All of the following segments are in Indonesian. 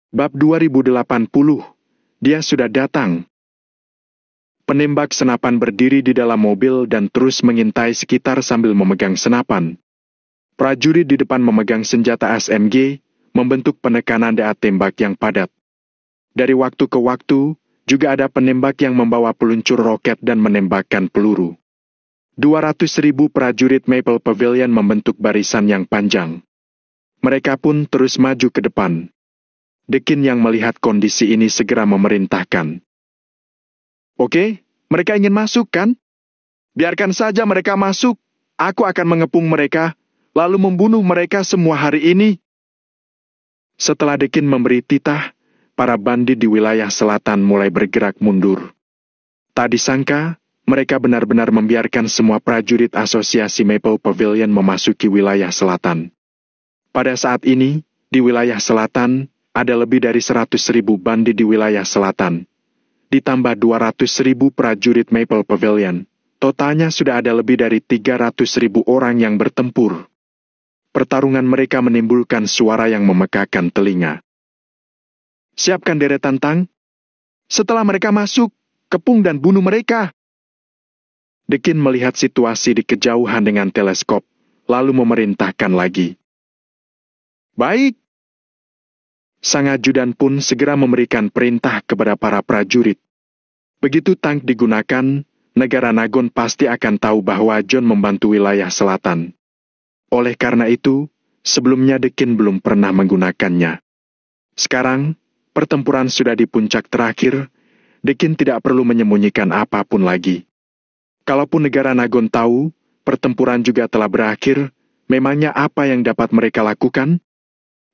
Bab 2080, dia sudah datang. Penembak senapan berdiri di dalam mobil dan terus mengintai sekitar sambil memegang senapan. Prajurit di depan memegang senjata SMG, membentuk penekanan daya tembak yang padat. Dari waktu ke waktu, juga ada penembak yang membawa peluncur roket dan menembakkan peluru. 200.000 prajurit Maple Pavilion membentuk barisan yang panjang. Mereka pun terus maju ke depan. Dekin yang melihat kondisi ini segera memerintahkan. Oke, mereka ingin masuk kan? Biarkan saja mereka masuk. Aku akan mengepung mereka, lalu membunuh mereka semua hari ini. Setelah Dekin memberi titah, para bandit di wilayah selatan mulai bergerak mundur. Tak disangka, mereka benar-benar membiarkan semua prajurit asosiasi Maple Pavilion memasuki wilayah selatan. Pada saat ini, di wilayah selatan, ada lebih dari 100.000 bandit di wilayah selatan. Ditambah 200.000 prajurit Maple Pavilion, totalnya sudah ada lebih dari 300.000 orang yang bertempur. Pertarungan mereka menimbulkan suara yang memekakan telinga. Siapkan deretan tank. Setelah mereka masuk, kepung dan bunuh mereka. Dekin melihat situasi di kejauhan dengan teleskop, lalu memerintahkan lagi. Baik. Sang ajudan pun segera memberikan perintah kepada para prajurit. Begitu tank digunakan, negara Nagon pasti akan tahu bahwa John membantu wilayah selatan. Oleh karena itu, sebelumnya Dekin belum pernah menggunakannya. Sekarang, pertempuran sudah di puncak terakhir, Dekin tidak perlu menyembunyikan apapun lagi. Kalaupun negara Nagon tahu, pertempuran juga telah berakhir, memangnya apa yang dapat mereka lakukan?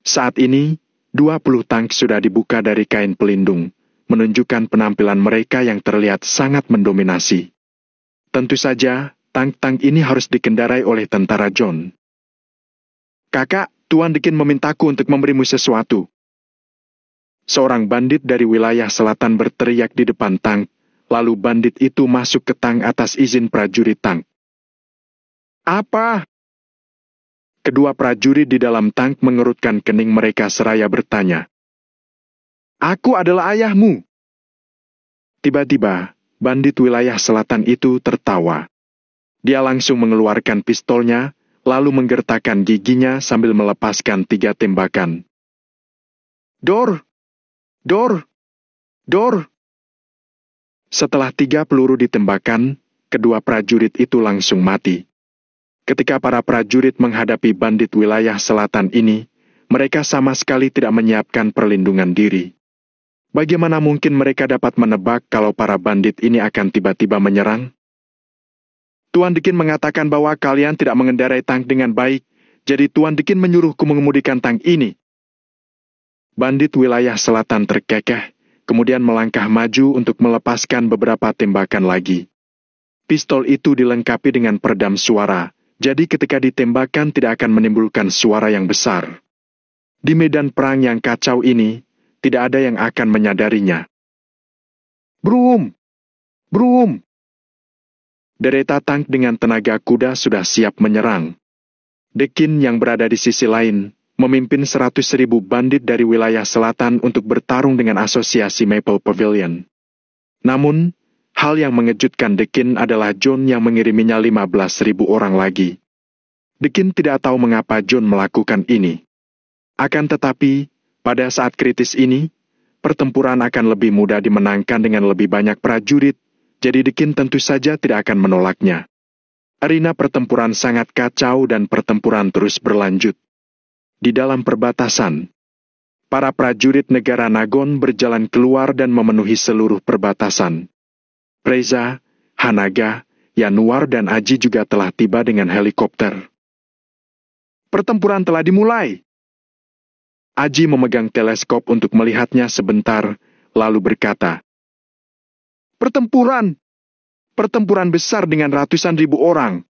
Saat ini, 20 tank sudah dibuka dari kain pelindung, menunjukkan penampilan mereka yang terlihat sangat mendominasi. Tentu saja, tank-tank ini harus dikendarai oleh tentara John. Kakak, Tuan Dekin memintaku untuk memberimu sesuatu. Seorang bandit dari wilayah selatan berteriak di depan tank, lalu bandit itu masuk ke tank atas izin prajurit tank. Apa? Kedua prajurit di dalam tank mengerutkan kening mereka seraya bertanya. Aku adalah ayahmu. Tiba-tiba, bandit wilayah selatan itu tertawa. Dia langsung mengeluarkan pistolnya, lalu menggertakkan giginya sambil melepaskan 3 tembakan. Dor! Dor! Dor! Setelah 3 peluru ditembakkan, kedua prajurit itu langsung mati. Ketika para prajurit menghadapi bandit wilayah selatan ini, mereka sama sekali tidak menyiapkan perlindungan diri. Bagaimana mungkin mereka dapat menebak kalau para bandit ini akan tiba-tiba menyerang? Tuan Dekin mengatakan bahwa kalian tidak mengendarai tank dengan baik, jadi Tuan Dekin menyuruhku mengemudikan tank ini. Bandit wilayah selatan terkekeh, kemudian melangkah maju untuk melepaskan beberapa tembakan lagi. Pistol itu dilengkapi dengan peredam suara, jadi ketika ditembakkan tidak akan menimbulkan suara yang besar. Di medan perang yang kacau ini, tidak ada yang akan menyadarinya. Brum! Brum! Dereta tank dengan tenaga kuda sudah siap menyerang. Dekin yang berada di sisi lain, memimpin 100.000 bandit dari wilayah selatan untuk bertarung dengan asosiasi Maple Pavilion. Namun, hal yang mengejutkan Dekin adalah John yang mengiriminya 15.000 orang lagi. Dekin tidak tahu mengapa John melakukan ini. Akan tetapi, pada saat kritis ini, pertempuran akan lebih mudah dimenangkan dengan lebih banyak prajurit, jadi Dekin tentu saja tidak akan menolaknya. Arena pertempuran sangat kacau dan pertempuran terus berlanjut. Di dalam perbatasan, para prajurit negara Nagon berjalan keluar dan memenuhi seluruh perbatasan. Reza, Hanaga, Yanuar dan Aji juga telah tiba dengan helikopter. Pertempuran telah dimulai. Aji memegang teleskop untuk melihatnya sebentar, lalu berkata, Pertempuran! Pertempuran besar dengan ratusan ribu orang.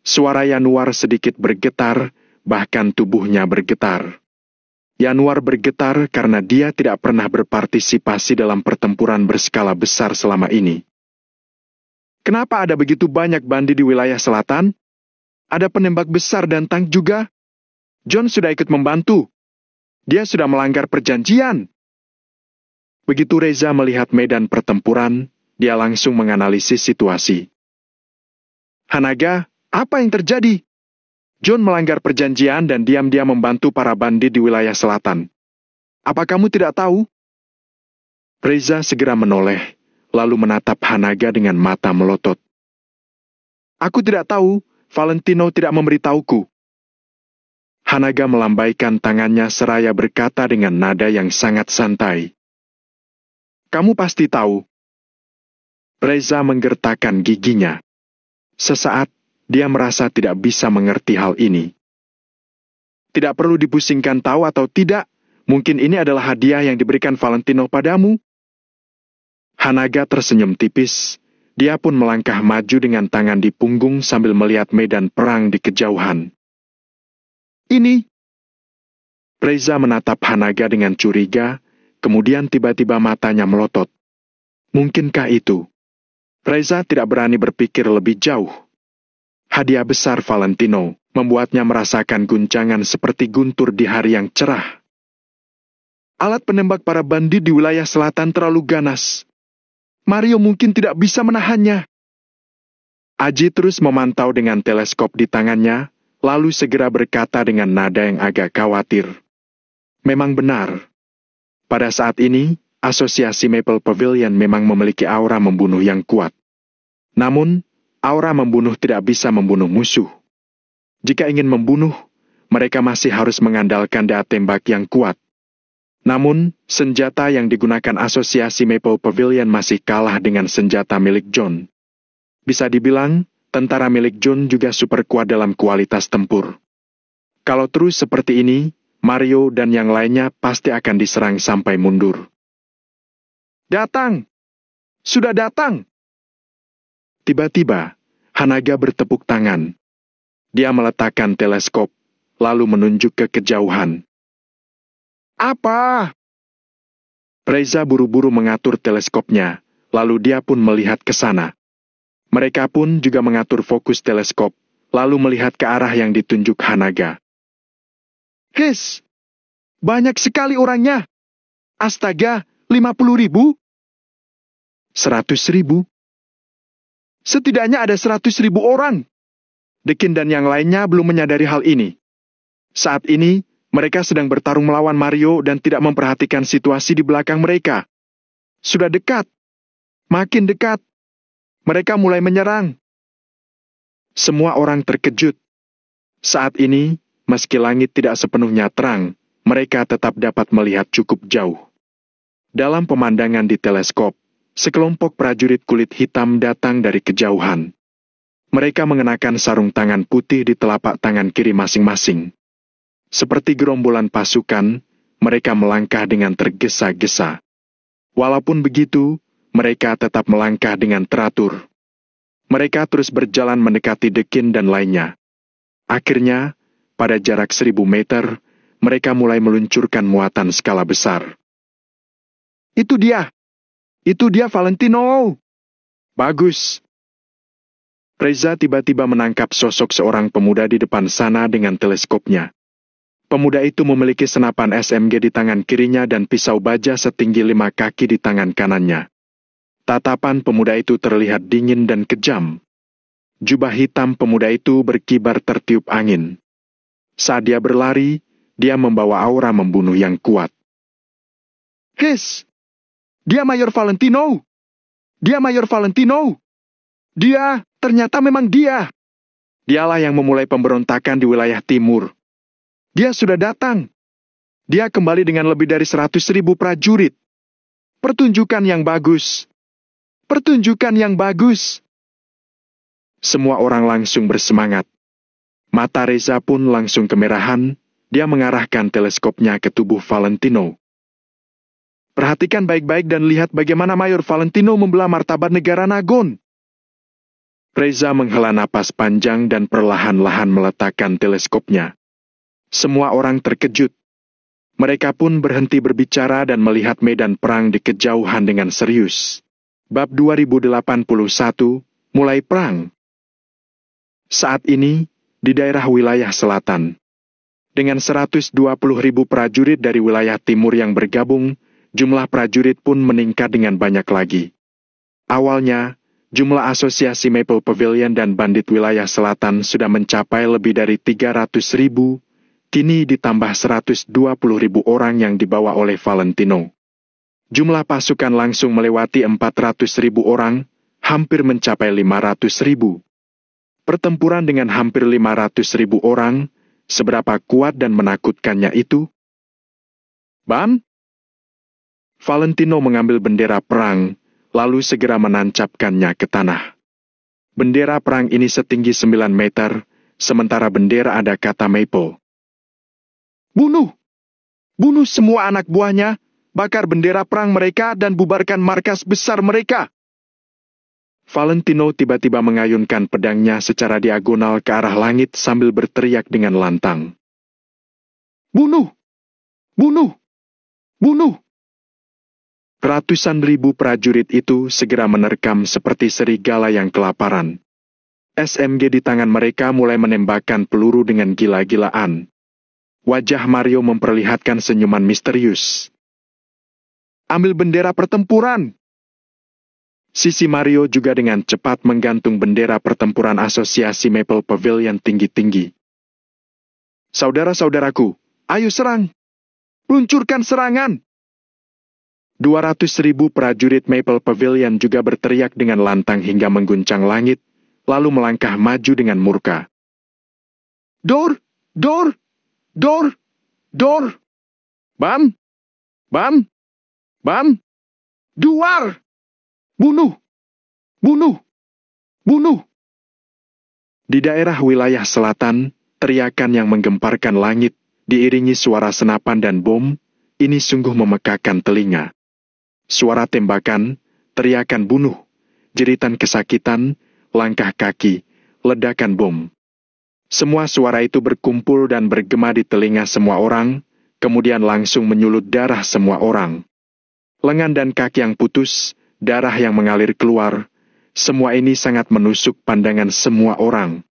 Suara Yanuar sedikit bergetar, bahkan tubuhnya bergetar. Yanuar bergetar karena dia tidak pernah berpartisipasi dalam pertempuran berskala besar selama ini. Kenapa ada begitu banyak bandi di wilayah selatan? Ada penembak besar dan tank juga. John sudah ikut membantu. Dia sudah melanggar perjanjian. Begitu Reza melihat medan pertempuran, dia langsung menganalisis situasi. Hanaga, apa yang terjadi? John melanggar perjanjian dan diam-diam membantu para bandit di wilayah selatan. Apa kamu tidak tahu? Reza segera menoleh, lalu menatap Hanaga dengan mata melotot. Aku tidak tahu, Valentino tidak memberitahuku. Hanaga melambaikan tangannya seraya berkata dengan nada yang sangat santai. Kamu pasti tahu. Reza menggertakkan giginya. Sesaat, dia merasa tidak bisa mengerti hal ini. Tidak perlu dipusingkan tahu atau tidak, mungkin ini adalah hadiah yang diberikan Valentino padamu. Hanaga tersenyum tipis, dia pun melangkah maju dengan tangan di punggung sambil melihat medan perang di kejauhan. Ini. Reza menatap Hanaga dengan curiga, kemudian tiba-tiba matanya melotot. Mungkinkah itu? Reza tidak berani berpikir lebih jauh. Hadiah besar Valentino membuatnya merasakan guncangan seperti guntur di hari yang cerah. Alat penembak para bandit di wilayah selatan terlalu ganas. Mario mungkin tidak bisa menahannya. Aji terus memantau dengan teleskop di tangannya, lalu segera berkata dengan nada yang agak khawatir. Memang benar. Pada saat ini, Asosiasi Maple Pavilion memang memiliki aura membunuh yang kuat. Namun, aura membunuh tidak bisa membunuh musuh. Jika ingin membunuh, mereka masih harus mengandalkan daya tembak yang kuat. Namun, senjata yang digunakan Asosiasi Maple Pavilion masih kalah dengan senjata milik John. Bisa dibilang, tentara milik John juga super kuat dalam kualitas tempur. Kalau terus seperti ini, Mario dan yang lainnya pasti akan diserang sampai mundur. Datang! Sudah datang! Tiba-tiba, Hanaga bertepuk tangan. Dia meletakkan teleskop, lalu menunjuk ke kejauhan. Apa? Reza buru-buru mengatur teleskopnya, lalu dia pun melihat ke sana. Mereka pun juga mengatur fokus teleskop, lalu melihat ke arah yang ditunjuk Hanaga. His! Banyak sekali orangnya! Astaga, 50.000? 100.000? Setidaknya ada 100.000 orang. Dekin dan yang lainnya belum menyadari hal ini. Saat ini, mereka sedang bertarung melawan Mario dan tidak memperhatikan situasi di belakang mereka. Sudah dekat. Makin dekat. Mereka mulai menyerang. Semua orang terkejut. Saat ini, meski langit tidak sepenuhnya terang, mereka tetap dapat melihat cukup jauh. Dalam pemandangan di teleskop, sekelompok prajurit kulit hitam datang dari kejauhan. Mereka mengenakan sarung tangan putih di telapak tangan kiri masing-masing. Seperti gerombolan pasukan, mereka melangkah dengan tergesa-gesa. Walaupun begitu, mereka tetap melangkah dengan teratur. Mereka terus berjalan mendekati Dekin dan lainnya. Akhirnya, pada jarak 1.000 meter, mereka mulai meluncurkan muatan skala besar. Itu dia! Itu dia Valentino! Bagus! Reza tiba-tiba menangkap sosok seorang pemuda di depan sana dengan teleskopnya. Pemuda itu memiliki senapan SMG di tangan kirinya dan pisau baja setinggi 5 kaki di tangan kanannya. Tatapan pemuda itu terlihat dingin dan kejam. Jubah hitam pemuda itu berkibar tertiup angin. Saat dia berlari, dia membawa aura membunuh yang kuat. His! Dia Mayor Valentino! Dia Mayor Valentino! Dia, ternyata memang dia! Dialah yang memulai pemberontakan di wilayah timur. Dia sudah datang. Dia kembali dengan lebih dari 100.000 prajurit. Pertunjukan yang bagus. Pertunjukan yang bagus. Semua orang langsung bersemangat. Mata Reza pun langsung kemerahan, dia mengarahkan teleskopnya ke tubuh Valentino. Perhatikan baik-baik dan lihat bagaimana Mayor Valentino membelah martabat negara Nagon. Reza menghela napas panjang dan perlahan-lahan meletakkan teleskopnya. Semua orang terkejut. Mereka pun berhenti berbicara dan melihat medan perang di kejauhan dengan serius. Bab 2081, mulai perang. Saat ini, di daerah wilayah selatan, dengan 120.000 prajurit dari wilayah timur yang bergabung, jumlah prajurit pun meningkat dengan banyak lagi. Awalnya, jumlah asosiasi Maple Pavilion dan bandit wilayah selatan sudah mencapai lebih dari 300.000, kini ditambah 120.000 orang yang dibawa oleh Valentino. Jumlah pasukan langsung melewati 400.000 orang, hampir mencapai 500.000. Pertempuran dengan hampir 500.000 orang, seberapa kuat dan menakutkannya itu? Bam! Valentino mengambil bendera perang, lalu segera menancapkannya ke tanah. Bendera perang ini setinggi 9 meter, sementara bendera ada kata Maple. Bunuh! Bunuh semua anak buahnya, bakar bendera perang mereka dan bubarkan markas besar mereka. Valentino tiba-tiba mengayunkan pedangnya secara diagonal ke arah langit sambil berteriak dengan lantang. Bunuh! Bunuh! Bunuh! Ratusan ribu prajurit itu segera menerkam seperti serigala yang kelaparan. SMG di tangan mereka mulai menembakkan peluru dengan gila-gilaan. Wajah Mario memperlihatkan senyuman misterius. Ambil bendera pertempuran! Sisi Mario juga dengan cepat menggantung bendera pertempuran asosiasi Maple Pavilion tinggi-tinggi. Saudara-saudaraku, ayo serang! Luncurkan serangan! 200.000 prajurit Maple Pavilion juga berteriak dengan lantang hingga mengguncang langit, lalu melangkah maju dengan murka. Dor! Dor! Dor! Dor! Bam! Bam! Bam! Duar! Bunuh! Bunuh! Bunuh! Di daerah wilayah selatan, teriakan yang menggemparkan langit, diiringi suara senapan dan bom, ini sungguh memekakan telinga. Suara tembakan, teriakan bunuh, jeritan kesakitan, langkah kaki, ledakan bom. Semua suara itu berkumpul dan bergema di telinga semua orang, kemudian langsung menyulut darah semua orang. Lengan dan kaki yang putus, darah yang mengalir keluar, semua ini sangat menusuk pandangan semua orang.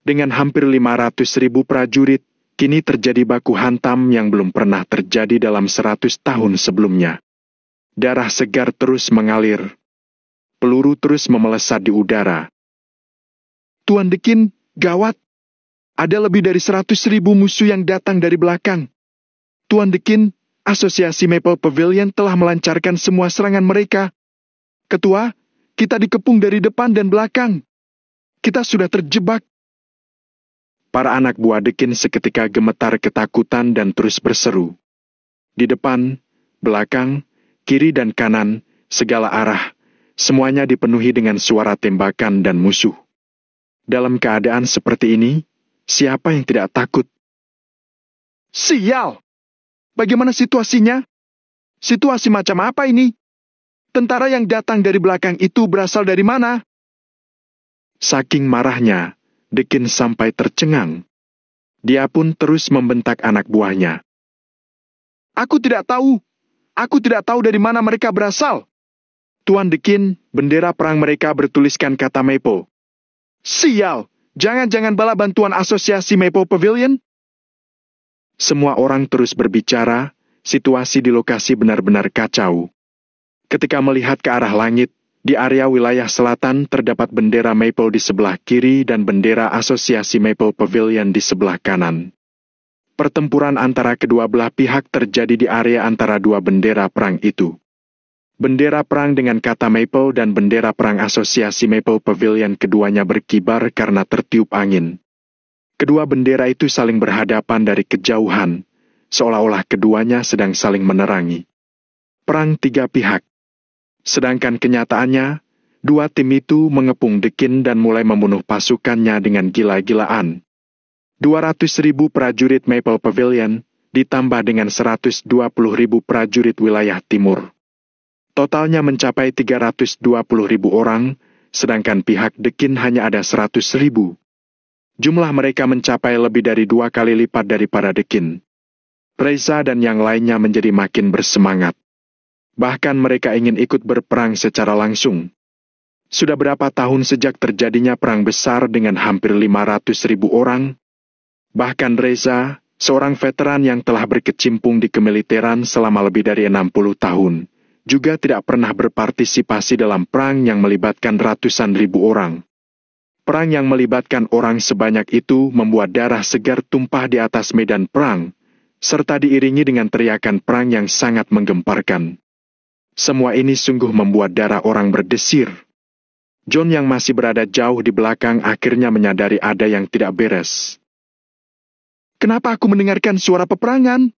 Dengan hampir 500.000 prajurit, kini terjadi baku hantam yang belum pernah terjadi dalam 100 tahun sebelumnya. Darah segar terus mengalir. Peluru terus memelesat di udara. Tuan Dekin, gawat! Ada lebih dari 100.000 musuh yang datang dari belakang. Tuan Dekin, Asosiasi Maple Pavilion telah melancarkan semua serangan mereka. Ketua, kita dikepung dari depan dan belakang. Kita sudah terjebak. Para anak buah Dekin seketika gemetar ketakutan dan terus berseru. Di depan, belakang, kiri dan kanan, segala arah, semuanya dipenuhi dengan suara tembakan dan musuh. Dalam keadaan seperti ini, siapa yang tidak takut? Sial! Bagaimana situasinya? Situasi macam apa ini? Tentara yang datang dari belakang itu berasal dari mana? Saking marahnya, Dekin sampai tercengang. Dia pun terus membentak anak buahnya. Aku tidak tahu. Aku tidak tahu dari mana mereka berasal. Tuan Dekin, bendera perang mereka bertuliskan kata Maple. Sial! Jangan-jangan bala bantuan asosiasi Maple Pavilion? Semua orang terus berbicara, situasi di lokasi benar-benar kacau. Ketika melihat ke arah langit, di area wilayah selatan terdapat bendera Maple di sebelah kiri dan bendera asosiasi Maple Pavilion di sebelah kanan. Pertempuran antara kedua belah pihak terjadi di area antara dua bendera perang itu. Bendera perang dengan kata Maple dan bendera perang asosiasi Maple Pavilion keduanya berkibar karena tertiup angin. Kedua bendera itu saling berhadapan dari kejauhan, seolah-olah keduanya sedang saling menerangi. Perang tiga pihak. Sedangkan kenyataannya, dua tim itu mengepung Dekin dan mulai membunuh pasukannya dengan gila-gilaan. 200.000 prajurit Maple Pavilion, ditambah dengan 120.000 prajurit wilayah timur. Totalnya mencapai 320.000 orang, sedangkan pihak Dekin hanya ada 100.000. Jumlah mereka mencapai lebih dari 2 kali lipat daripada Dekin. Reza dan yang lainnya menjadi makin bersemangat. Bahkan mereka ingin ikut berperang secara langsung. Sudah berapa tahun sejak terjadinya perang besar dengan hampir 500.000 orang? Bahkan Reza, seorang veteran yang telah berkecimpung di kemiliteran selama lebih dari 60 tahun, juga tidak pernah berpartisipasi dalam perang yang melibatkan ratusan ribu orang. Perang yang melibatkan orang sebanyak itu membuat darah segar tumpah di atas medan perang, serta diiringi dengan teriakan perang yang sangat menggemparkan. Semua ini sungguh membuat darah orang berdesir. John yang masih berada jauh di belakang akhirnya menyadari ada yang tidak beres. Kenapa aku mendengarkan suara peperangan?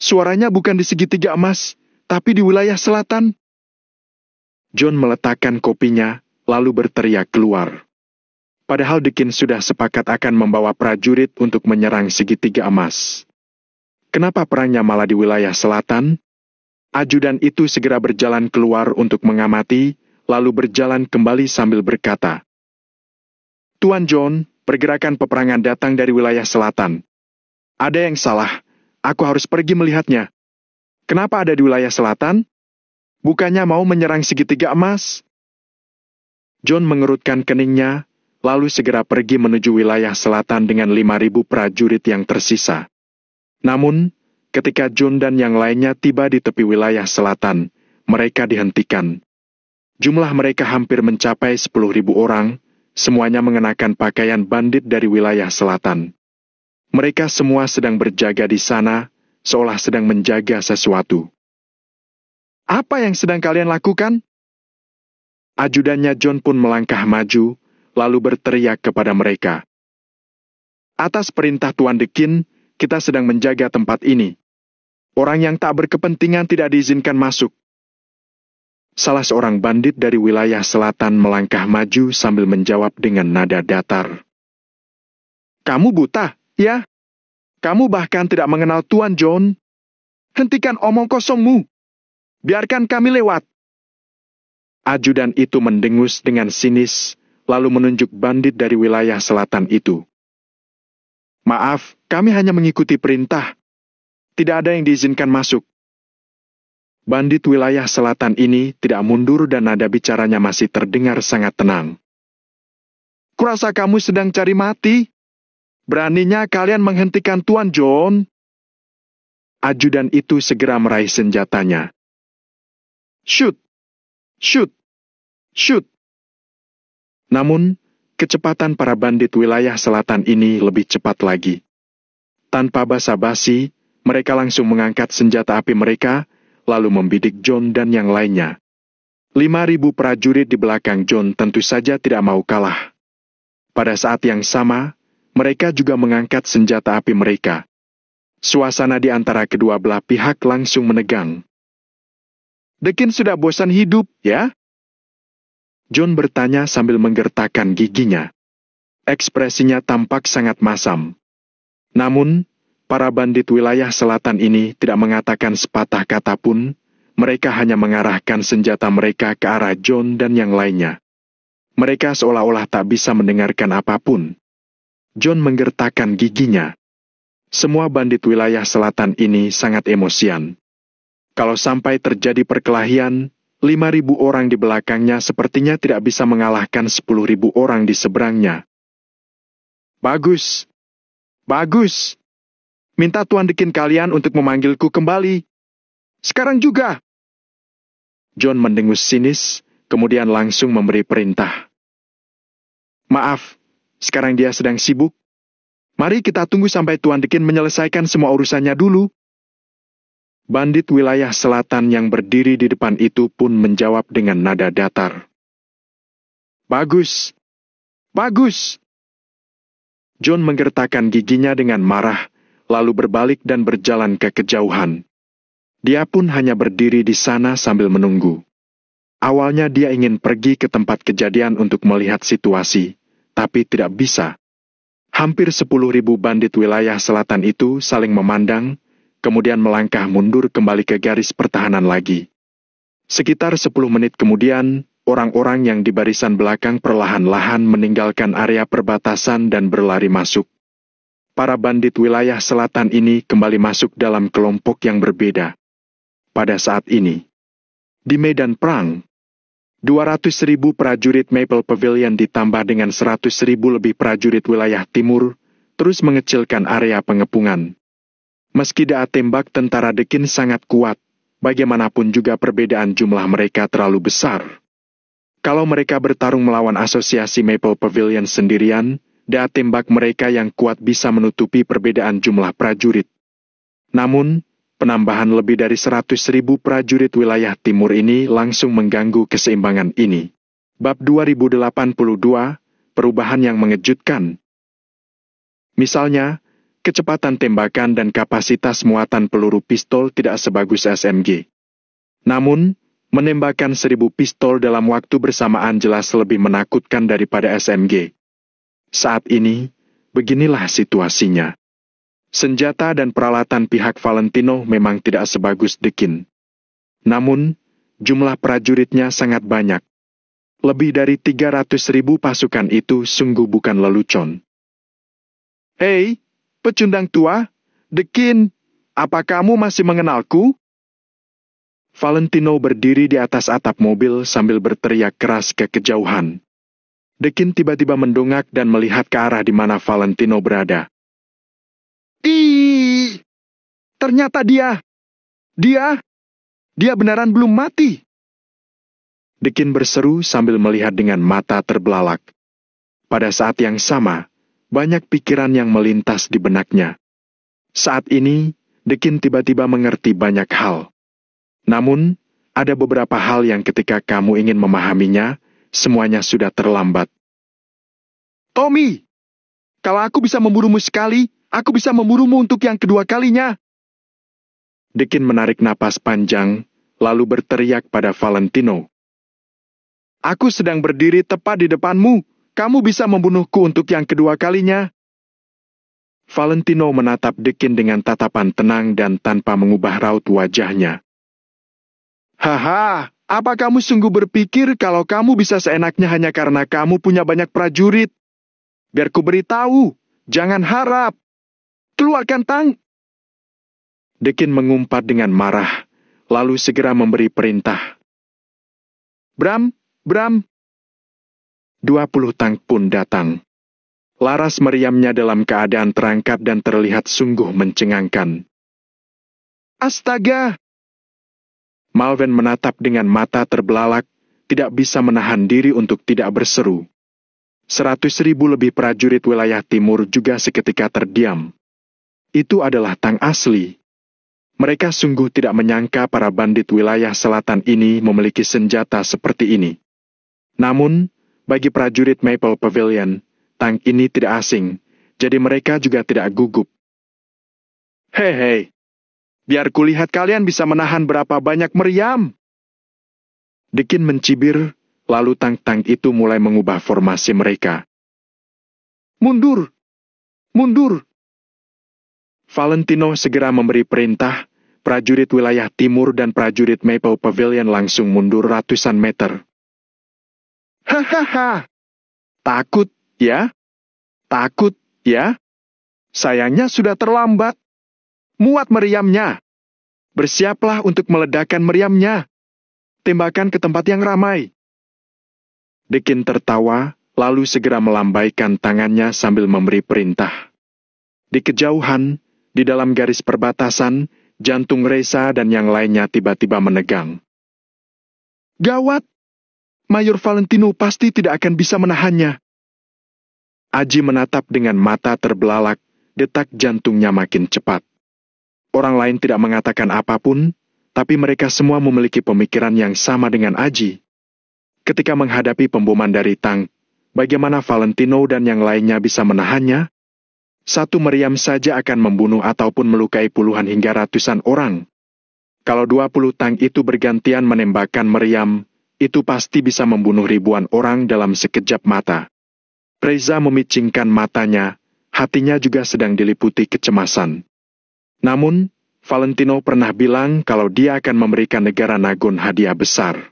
Suaranya bukan di segitiga emas, tapi di wilayah selatan. John meletakkan kopinya, lalu berteriak keluar. Padahal Dekin sudah sepakat akan membawa prajurit untuk menyerang segitiga emas. Kenapa perangnya malah di wilayah selatan? Ajudan itu segera berjalan keluar untuk mengamati, lalu berjalan kembali sambil berkata, Tuan John, pergerakan peperangan datang dari wilayah selatan. Ada yang salah, aku harus pergi melihatnya. Kenapa ada di wilayah selatan? Bukannya mau menyerang segitiga emas? John mengerutkan keningnya, lalu segera pergi menuju wilayah selatan dengan 5.000 prajurit yang tersisa. Namun, ketika John dan yang lainnya tiba di tepi wilayah selatan, mereka dihentikan. Jumlah mereka hampir mencapai 10.000 orang, semuanya mengenakan pakaian bandit dari wilayah selatan. Mereka semua sedang berjaga di sana, seolah sedang menjaga sesuatu. Apa yang sedang kalian lakukan? Ajudannya John pun melangkah maju, lalu berteriak kepada mereka. Atas perintah Tuan Dekin, kita sedang menjaga tempat ini. Orang yang tak berkepentingan tidak diizinkan masuk. Salah seorang bandit dari wilayah selatan melangkah maju sambil menjawab dengan nada datar. Kamu buta? Ya, kamu bahkan tidak mengenal Tuan John. Hentikan omong kosongmu. Biarkan kami lewat. Ajudan itu mendengus dengan sinis, lalu menunjuk bandit dari wilayah selatan itu. Maaf, kami hanya mengikuti perintah. Tidak ada yang diizinkan masuk. Bandit wilayah selatan ini tidak mundur dan nada bicaranya masih terdengar sangat tenang. Kurasa kamu sedang cari mati? Beraninya kalian menghentikan Tuan John? Ajudan itu segera meraih senjatanya. Shoot! Shoot! Shoot! Namun, kecepatan para bandit wilayah selatan ini lebih cepat lagi. Tanpa basa-basi, mereka langsung mengangkat senjata api mereka, lalu membidik John dan yang lainnya. 5.000 prajurit di belakang John tentu saja tidak mau kalah. Pada saat yang sama, mereka juga mengangkat senjata api mereka. Suasana di antara kedua belah pihak langsung menegang. Dekin sudah bosan hidup, ya? John bertanya sambil menggertakkan giginya. Ekspresinya tampak sangat masam. Namun, para bandit wilayah selatan ini tidak mengatakan sepatah kata pun, mereka hanya mengarahkan senjata mereka ke arah John dan yang lainnya. Mereka seolah-olah tak bisa mendengarkan apapun. John menggertakkan giginya. Semua bandit wilayah selatan ini sangat emosian. Kalau sampai terjadi perkelahian, 5.000 orang di belakangnya sepertinya tidak bisa mengalahkan 10.000 orang di seberangnya. Bagus! Bagus! Minta Tuan Dekin kalian untuk memanggilku kembali. Sekarang juga! John mendengus sinis, kemudian langsung memberi perintah. Maaf, sekarang dia sedang sibuk. Mari kita tunggu sampai Tuan Dekin menyelesaikan semua urusannya dulu. Bandit wilayah selatan yang berdiri di depan itu pun menjawab dengan nada datar. Bagus! Bagus! John menggertakkan giginya dengan marah, lalu berbalik dan berjalan ke kejauhan. Dia pun hanya berdiri di sana sambil menunggu. Awalnya dia ingin pergi ke tempat kejadian untuk melihat situasi, tapi tidak bisa. Hampir 10.000 bandit wilayah selatan itu saling memandang, kemudian melangkah mundur kembali ke garis pertahanan lagi. Sekitar 10 menit kemudian, orang-orang yang di barisan belakang perlahan-lahan meninggalkan area perbatasan dan berlari masuk. Para bandit wilayah selatan ini kembali masuk dalam kelompok yang berbeda. Pada saat ini, di medan perang, 200.000 prajurit Maple Pavilion ditambah dengan 100.000 lebih prajurit wilayah timur, terus mengecilkan area pengepungan. Meski daya tembak tentara Dekin sangat kuat, bagaimanapun juga perbedaan jumlah mereka terlalu besar. Kalau mereka bertarung melawan asosiasi Maple Pavilion sendirian, daya tembak mereka yang kuat bisa menutupi perbedaan jumlah prajurit. Namun, penambahan lebih dari 100.000 prajurit wilayah timur ini langsung mengganggu keseimbangan ini. Bab 2082, perubahan yang mengejutkan. Misalnya, kecepatan tembakan dan kapasitas muatan peluru pistol tidak sebagus SMG. Namun, menembakkan 1.000 pistol dalam waktu bersamaan jelas lebih menakutkan daripada SMG. Saat ini, beginilah situasinya. Senjata dan peralatan pihak Valentino memang tidak sebagus Dekin. Namun, jumlah prajuritnya sangat banyak. Lebih dari 300.000 pasukan itu sungguh bukan lelucon. Hei, pecundang tua, Dekin, apa kamu masih mengenalku? Valentino berdiri di atas atap mobil sambil berteriak keras ke kejauhan. Dekin tiba-tiba mendongak dan melihat ke arah di mana Valentino berada. Ih, ternyata dia beneran belum mati. Dekin berseru sambil melihat dengan mata terbelalak. Pada saat yang sama, banyak pikiran yang melintas di benaknya. Saat ini, Dekin tiba-tiba mengerti banyak hal. Namun, ada beberapa hal yang ketika kamu ingin memahaminya, semuanya sudah terlambat. Tommy, kalau aku bisa memburumu sekali, aku bisa memburumu untuk yang kedua kalinya. Dekin menarik napas panjang, lalu berteriak pada Valentino. Aku sedang berdiri tepat di depanmu, kamu bisa membunuhku untuk yang kedua kalinya. Valentino menatap Dekin dengan tatapan tenang dan tanpa mengubah raut wajahnya. Haha, apa kamu sungguh berpikir kalau kamu bisa seenaknya hanya karena kamu punya banyak prajurit? Biar ku beritahu, jangan harap. Keluarkan tang. Dekin mengumpat dengan marah, lalu segera memberi perintah. Bram. 20 tang pun datang. Laras meriamnya dalam keadaan terangkat dan terlihat sungguh mencengangkan. Astaga! Malven menatap dengan mata terbelalak, tidak bisa menahan diri untuk tidak berseru. 100.000 lebih prajurit wilayah timur juga seketika terdiam. Itu adalah tang asli. Mereka sungguh tidak menyangka para bandit wilayah selatan ini memiliki senjata seperti ini. Namun, bagi prajurit Maple Pavilion, tang ini tidak asing, jadi mereka juga tidak gugup. Hei, biar kulihat kalian bisa menahan berapa banyak meriam. Dekin mencibir, lalu tang-tang itu mulai mengubah formasi mereka. Mundur! Mundur! Valentino segera memberi perintah, prajurit wilayah timur dan prajurit Maple Pavilion langsung mundur ratusan meter. Hahaha! Takut, ya? Takut, ya? Sayangnya sudah terlambat. Muat meriamnya. Bersiaplah untuk meledakkan meriamnya. Tembakan ke tempat yang ramai. Dekin tertawa, lalu segera melambaikan tangannya sambil memberi perintah. Di kejauhan, di dalam garis perbatasan, jantung Reza dan yang lainnya tiba-tiba menegang. Gawat! Mayor Valentino pasti tidak akan bisa menahannya. Aji menatap dengan mata terbelalak, detak jantungnya makin cepat. Orang lain tidak mengatakan apapun, tapi mereka semua memiliki pemikiran yang sama dengan Aji. Ketika menghadapi pemboman dari tang, bagaimana Valentino dan yang lainnya bisa menahannya? Satu meriam saja akan membunuh ataupun melukai puluhan hingga ratusan orang. Kalau 20 tang itu bergantian menembakkan meriam, itu pasti bisa membunuh ribuan orang dalam sekejap mata. Reza memicingkan matanya, hatinya juga sedang diliputi kecemasan. Namun, Valentino pernah bilang kalau dia akan memberikan negara Nagon hadiah besar.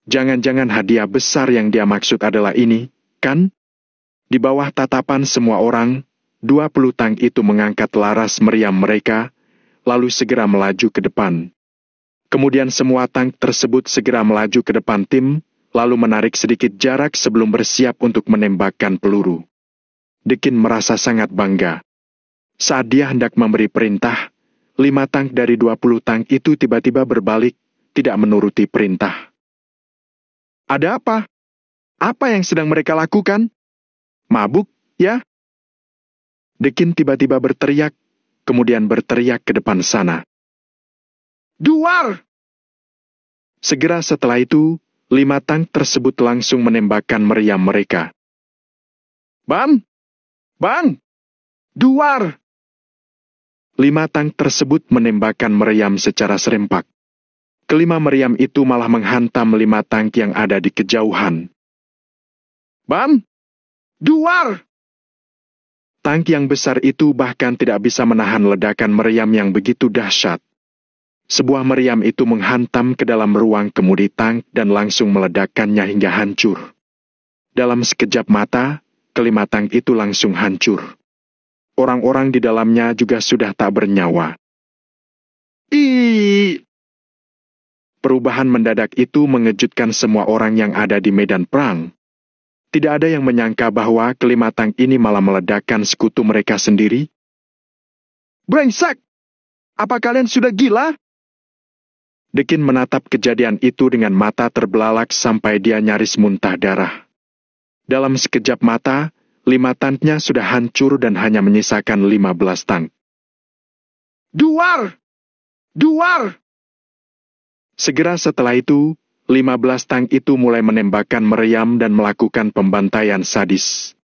Jangan-jangan hadiah besar yang dia maksud adalah ini, kan? Di bawah tatapan semua orang, 20 tank itu mengangkat laras meriam mereka, lalu segera melaju ke depan. Kemudian semua tank tersebut segera melaju ke depan tim, lalu menarik sedikit jarak sebelum bersiap untuk menembakkan peluru. Dekin merasa sangat bangga. Saat dia hendak memberi perintah, 5 tank dari 20 tank itu tiba-tiba berbalik, tidak menuruti perintah. Ada apa? Apa yang sedang mereka lakukan? Mabuk, ya? Dekin tiba-tiba berteriak, kemudian berteriak ke depan sana. Duar! Segera setelah itu, 5 tank tersebut langsung menembakkan meriam mereka. Bam! Bang! Duar! 5 tank tersebut menembakkan meriam secara serempak. Kelima meriam itu malah menghantam 5 tank yang ada di kejauhan. Bam! Duar! Tank yang besar itu bahkan tidak bisa menahan ledakan meriam yang begitu dahsyat. Sebuah meriam itu menghantam ke dalam ruang kemudi tank dan langsung meledakkannya hingga hancur. Dalam sekejap mata, kelima tank itu langsung hancur. Orang-orang di dalamnya juga sudah tak bernyawa. Perubahan mendadak itu mengejutkan semua orang yang ada di medan perang. Tidak ada yang menyangka bahwa kelima tank ini malah meledakkan sekutu mereka sendiri. Brengsek! Apa kalian sudah gila? Dekin menatap kejadian itu dengan mata terbelalak sampai dia nyaris muntah darah. Dalam sekejap mata, 5 tanknya sudah hancur dan hanya menyisakan 15 tank. Duar! Duar! Segera setelah itu, 15 tank itu mulai menembakkan meriam dan melakukan pembantaian sadis.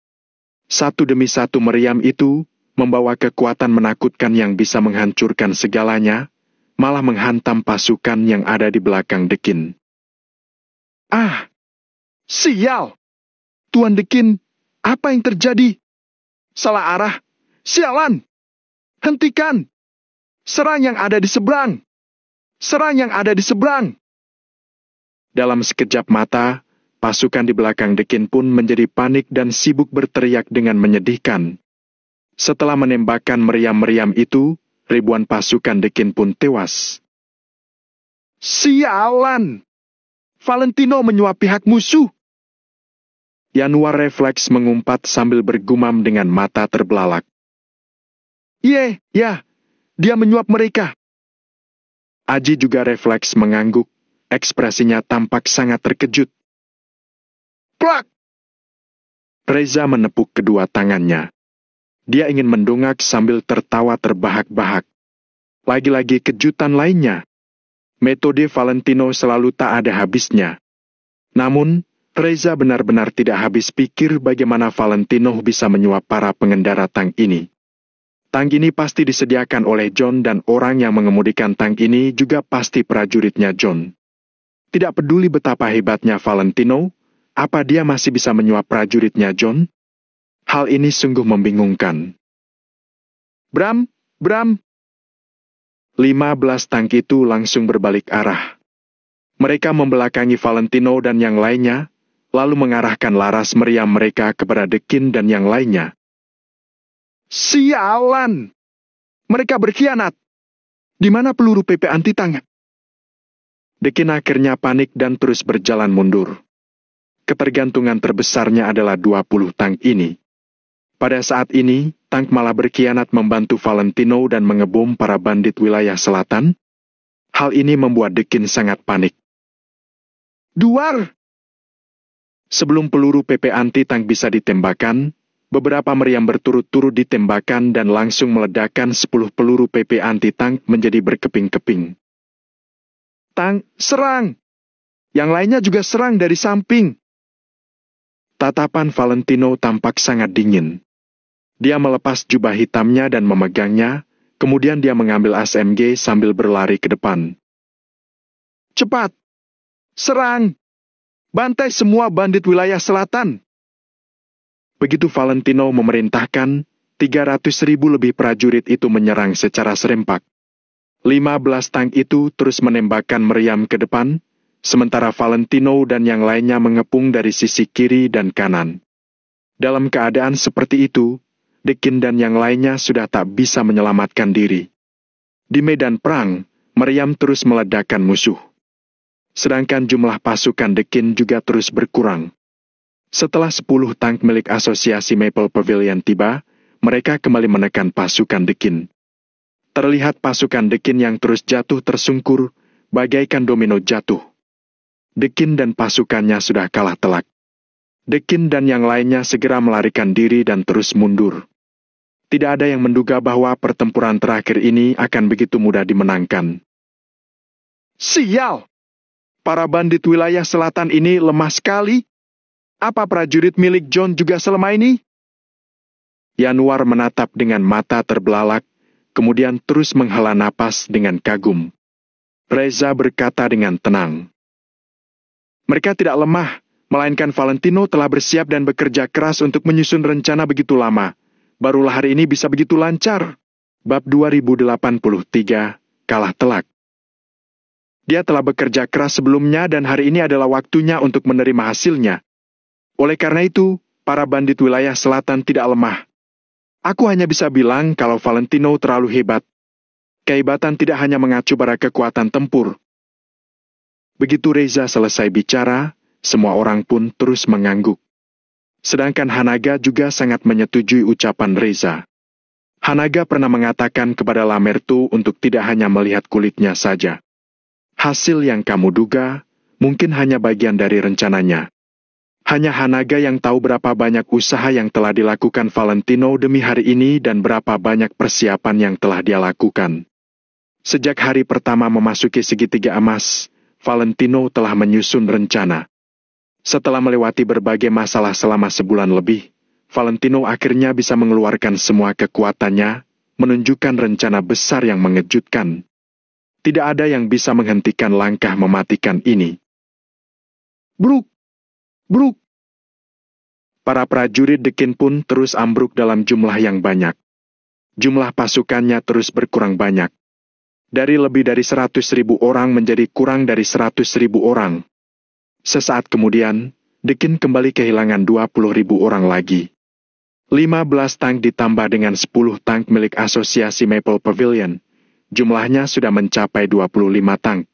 Satu demi satu meriam itu membawa kekuatan menakutkan yang bisa menghancurkan segalanya, malah menghantam pasukan yang ada di belakang Dekin. Ah! Sial! Tuan Dekin, apa yang terjadi? Salah arah! Sialan! Hentikan! Serang yang ada di seberang! Serang yang ada di seberang! Dalam sekejap mata, pasukan di belakang Dekin pun menjadi panik dan sibuk berteriak dengan menyedihkan. Setelah menembakkan meriam-meriam itu, ribuan pasukan Dekin pun tewas. Sialan! Valentino menyuap pihak musuh! Yanuar refleks mengumpat sambil bergumam dengan mata terbelalak. Ya, dia menyuap mereka. Aji juga refleks mengangguk, ekspresinya tampak sangat terkejut. Plak! Reza menepuk kedua tangannya. Dia ingin mendongak sambil tertawa terbahak-bahak. Lagi-lagi kejutan lainnya. Metode Valentino selalu tak ada habisnya. Namun, Reza benar-benar tidak habis pikir bagaimana Valentino bisa menyuap para pengendara tank ini. Tank ini pasti disediakan oleh John dan orang yang mengemudikan tank ini juga pasti prajuritnya John. Tidak peduli betapa hebatnya Valentino, apa dia masih bisa menyuap prajuritnya John? Hal ini sungguh membingungkan. Bram! 15 tank itu langsung berbalik arah. Mereka membelakangi Valentino dan yang lainnya, lalu mengarahkan laras meriam mereka kepada Dekin dan yang lainnya. Sialan! Mereka berkhianat! Di mana peluru PP anti-tank? Dekin akhirnya panik dan terus berjalan mundur. Ketergantungan terbesarnya adalah 20 tank ini. Pada saat ini, tank malah berkhianat membantu Valentino dan mengebom para bandit wilayah selatan. Hal ini membuat Dekin sangat panik. Duar! Sebelum peluru PP anti-tank bisa ditembakkan, beberapa meriam berturut-turut ditembakkan dan langsung meledakkan 10 peluru PP anti-tank menjadi berkeping-keping. Tank, serang! Yang lainnya juga serang dari samping. Tatapan Valentino tampak sangat dingin. Dia melepas jubah hitamnya dan memegangnya, kemudian dia mengambil SMG sambil berlari ke depan. Cepat! Serang! Bantai semua bandit wilayah selatan!" Begitu Valentino memerintahkan, 300.000 lebih prajurit itu menyerang secara serempak. 15 tank itu terus menembakkan meriam ke depan, sementara Valentino dan yang lainnya mengepung dari sisi kiri dan kanan. Dalam keadaan seperti itu, Dekin dan yang lainnya sudah tak bisa menyelamatkan diri. Di medan perang, meriam terus meledakkan musuh. Sedangkan jumlah pasukan Dekin juga terus berkurang. Setelah 10 tank milik Asosiasi Maple Pavilion tiba, mereka kembali menekan pasukan Dekin. Terlihat pasukan Dekin yang terus jatuh tersungkur, bagaikan domino jatuh. Dekin dan pasukannya sudah kalah telak. Dekin dan yang lainnya segera melarikan diri dan terus mundur. Tidak ada yang menduga bahwa pertempuran terakhir ini akan begitu mudah dimenangkan. "Sial! Para bandit wilayah selatan ini lemah sekali. Apa prajurit milik John juga selemah ini?" Yanuar menatap dengan mata terbelalak, kemudian terus menghela napas dengan kagum. Reza berkata dengan tenang, "Mereka tidak lemah, melainkan Valentino telah bersiap dan bekerja keras untuk menyusun rencana begitu lama. Barulah hari ini bisa begitu lancar." Bab 2083, Kalah Telak. Dia telah bekerja keras sebelumnya dan hari ini adalah waktunya untuk menerima hasilnya. Oleh karena itu, para bandit wilayah selatan tidak lemah. Aku hanya bisa bilang kalau Valentino terlalu hebat. Kehebatan tidak hanya mengacu pada kekuatan tempur. Begitu Reza selesai bicara, semua orang pun terus mengangguk. Sedangkan Hanaga juga sangat menyetujui ucapan Reza. Hanaga pernah mengatakan kepada Lamertu untuk tidak hanya melihat kulitnya saja. Hasil yang kamu duga, mungkin hanya bagian dari rencananya. Hanya Hanaga yang tahu berapa banyak usaha yang telah dilakukan Valentino demi hari ini dan berapa banyak persiapan yang telah dia lakukan. Sejak hari pertama memasuki segitiga emas, Valentino telah menyusun rencana. Setelah melewati berbagai masalah selama sebulan lebih, Valentino akhirnya bisa mengeluarkan semua kekuatannya, menunjukkan rencana besar yang mengejutkan. Tidak ada yang bisa menghentikan langkah mematikan ini. Bruk! Bruk! Para prajurit Dekin pun terus ambruk dalam jumlah yang banyak. Jumlah pasukannya terus berkurang banyak. Dari lebih dari 100.000 orang menjadi kurang dari 100.000 orang. Sesaat kemudian, Dekin kembali kehilangan 20.000 orang lagi. 15 tank ditambah dengan 10 tank milik Asosiasi Maple Pavilion. Jumlahnya sudah mencapai 25 tank.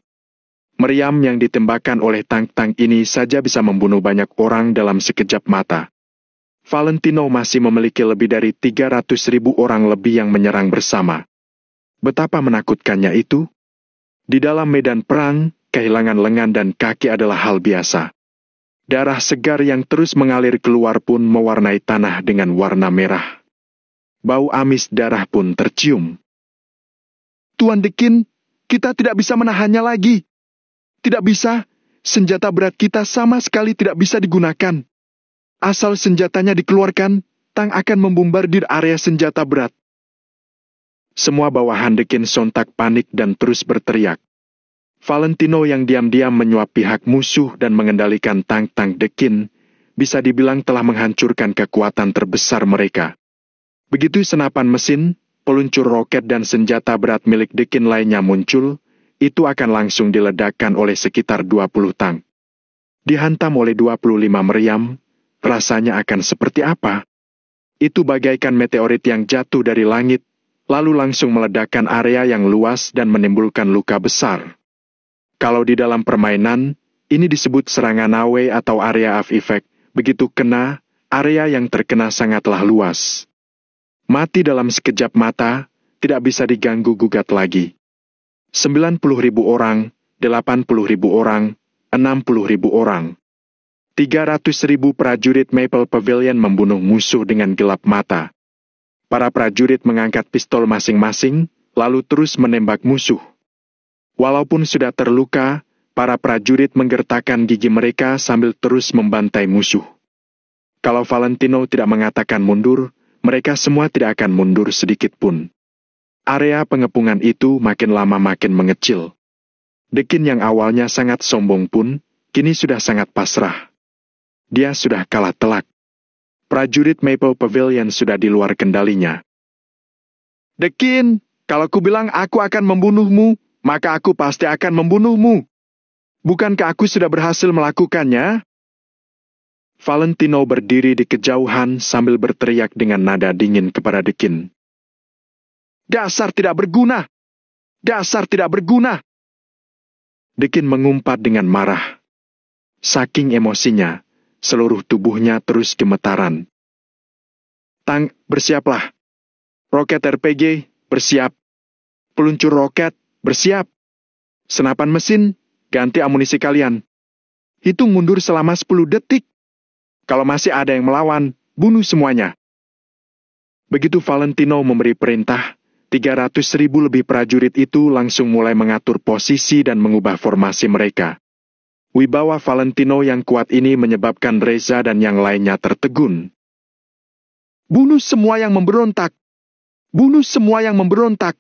Meriam yang ditembakkan oleh tank-tank ini saja bisa membunuh banyak orang dalam sekejap mata. Valentino masih memiliki lebih dari 300.000 orang lebih yang menyerang bersama. Betapa menakutkannya itu? Di dalam medan perang, kehilangan lengan dan kaki adalah hal biasa. Darah segar yang terus mengalir keluar pun mewarnai tanah dengan warna merah. Bau amis darah pun tercium. "Tuan Dekin, kita tidak bisa menahannya lagi. Tidak bisa, senjata berat kita sama sekali tidak bisa digunakan. Asal senjatanya dikeluarkan, tank akan membombardir area senjata berat." Semua bawahan Dekin sontak panik dan terus berteriak. Valentino yang diam-diam menyuap pihak musuh dan mengendalikan tank-tank Dekin, bisa dibilang telah menghancurkan kekuatan terbesar mereka. Begitu senapan mesin, peluncur roket dan senjata berat milik Dekin lainnya muncul, itu akan langsung diledakkan oleh sekitar 20 tank. Dihantam oleh 25 meriam, rasanya akan seperti apa? Itu bagaikan meteorit yang jatuh dari langit, lalu langsung meledakkan area yang luas dan menimbulkan luka besar. Kalau di dalam permainan, ini disebut serangan AW atau area of effect. Begitu kena, area yang terkena sangatlah luas. Mati dalam sekejap mata, tidak bisa diganggu-gugat lagi. 90.000 orang, 80.000 orang, 60.000 orang. 300.000 prajurit Maple Pavilion membunuh musuh dengan gelap mata. Para prajurit mengangkat pistol masing-masing, lalu terus menembak musuh. Walaupun sudah terluka, para prajurit menggertakkan gigi mereka sambil terus membantai musuh. Kalau Valentino tidak mengatakan mundur, mereka semua tidak akan mundur sedikit pun. Area pengepungan itu makin lama makin mengecil. Dekin yang awalnya sangat sombong pun, kini sudah sangat pasrah. Dia sudah kalah telak. Prajurit Maple Pavilion sudah di luar kendalinya. Dekin, kalau ku bilang aku akan membunuhmu, maka aku pasti akan membunuhmu. Bukankah aku sudah berhasil melakukannya? Valentino berdiri di kejauhan sambil berteriak dengan nada dingin kepada Dekin. Dasar tidak berguna! Dasar tidak berguna! Dekin mengumpat dengan marah. Saking emosinya, seluruh tubuhnya terus gemetaran. Tang, bersiaplah. Roket RPG, bersiap. Peluncur roket, bersiap. Senapan mesin, ganti amunisi kalian. Hitung mundur selama 10 detik. Kalau masih ada yang melawan, bunuh semuanya. Begitu Valentino memberi perintah, 300.000 lebih prajurit itu langsung mulai mengatur posisi dan mengubah formasi mereka. Wibawa Valentino yang kuat ini menyebabkan Reza dan yang lainnya tertegun. Bunuh semua yang memberontak! Bunuh semua yang memberontak!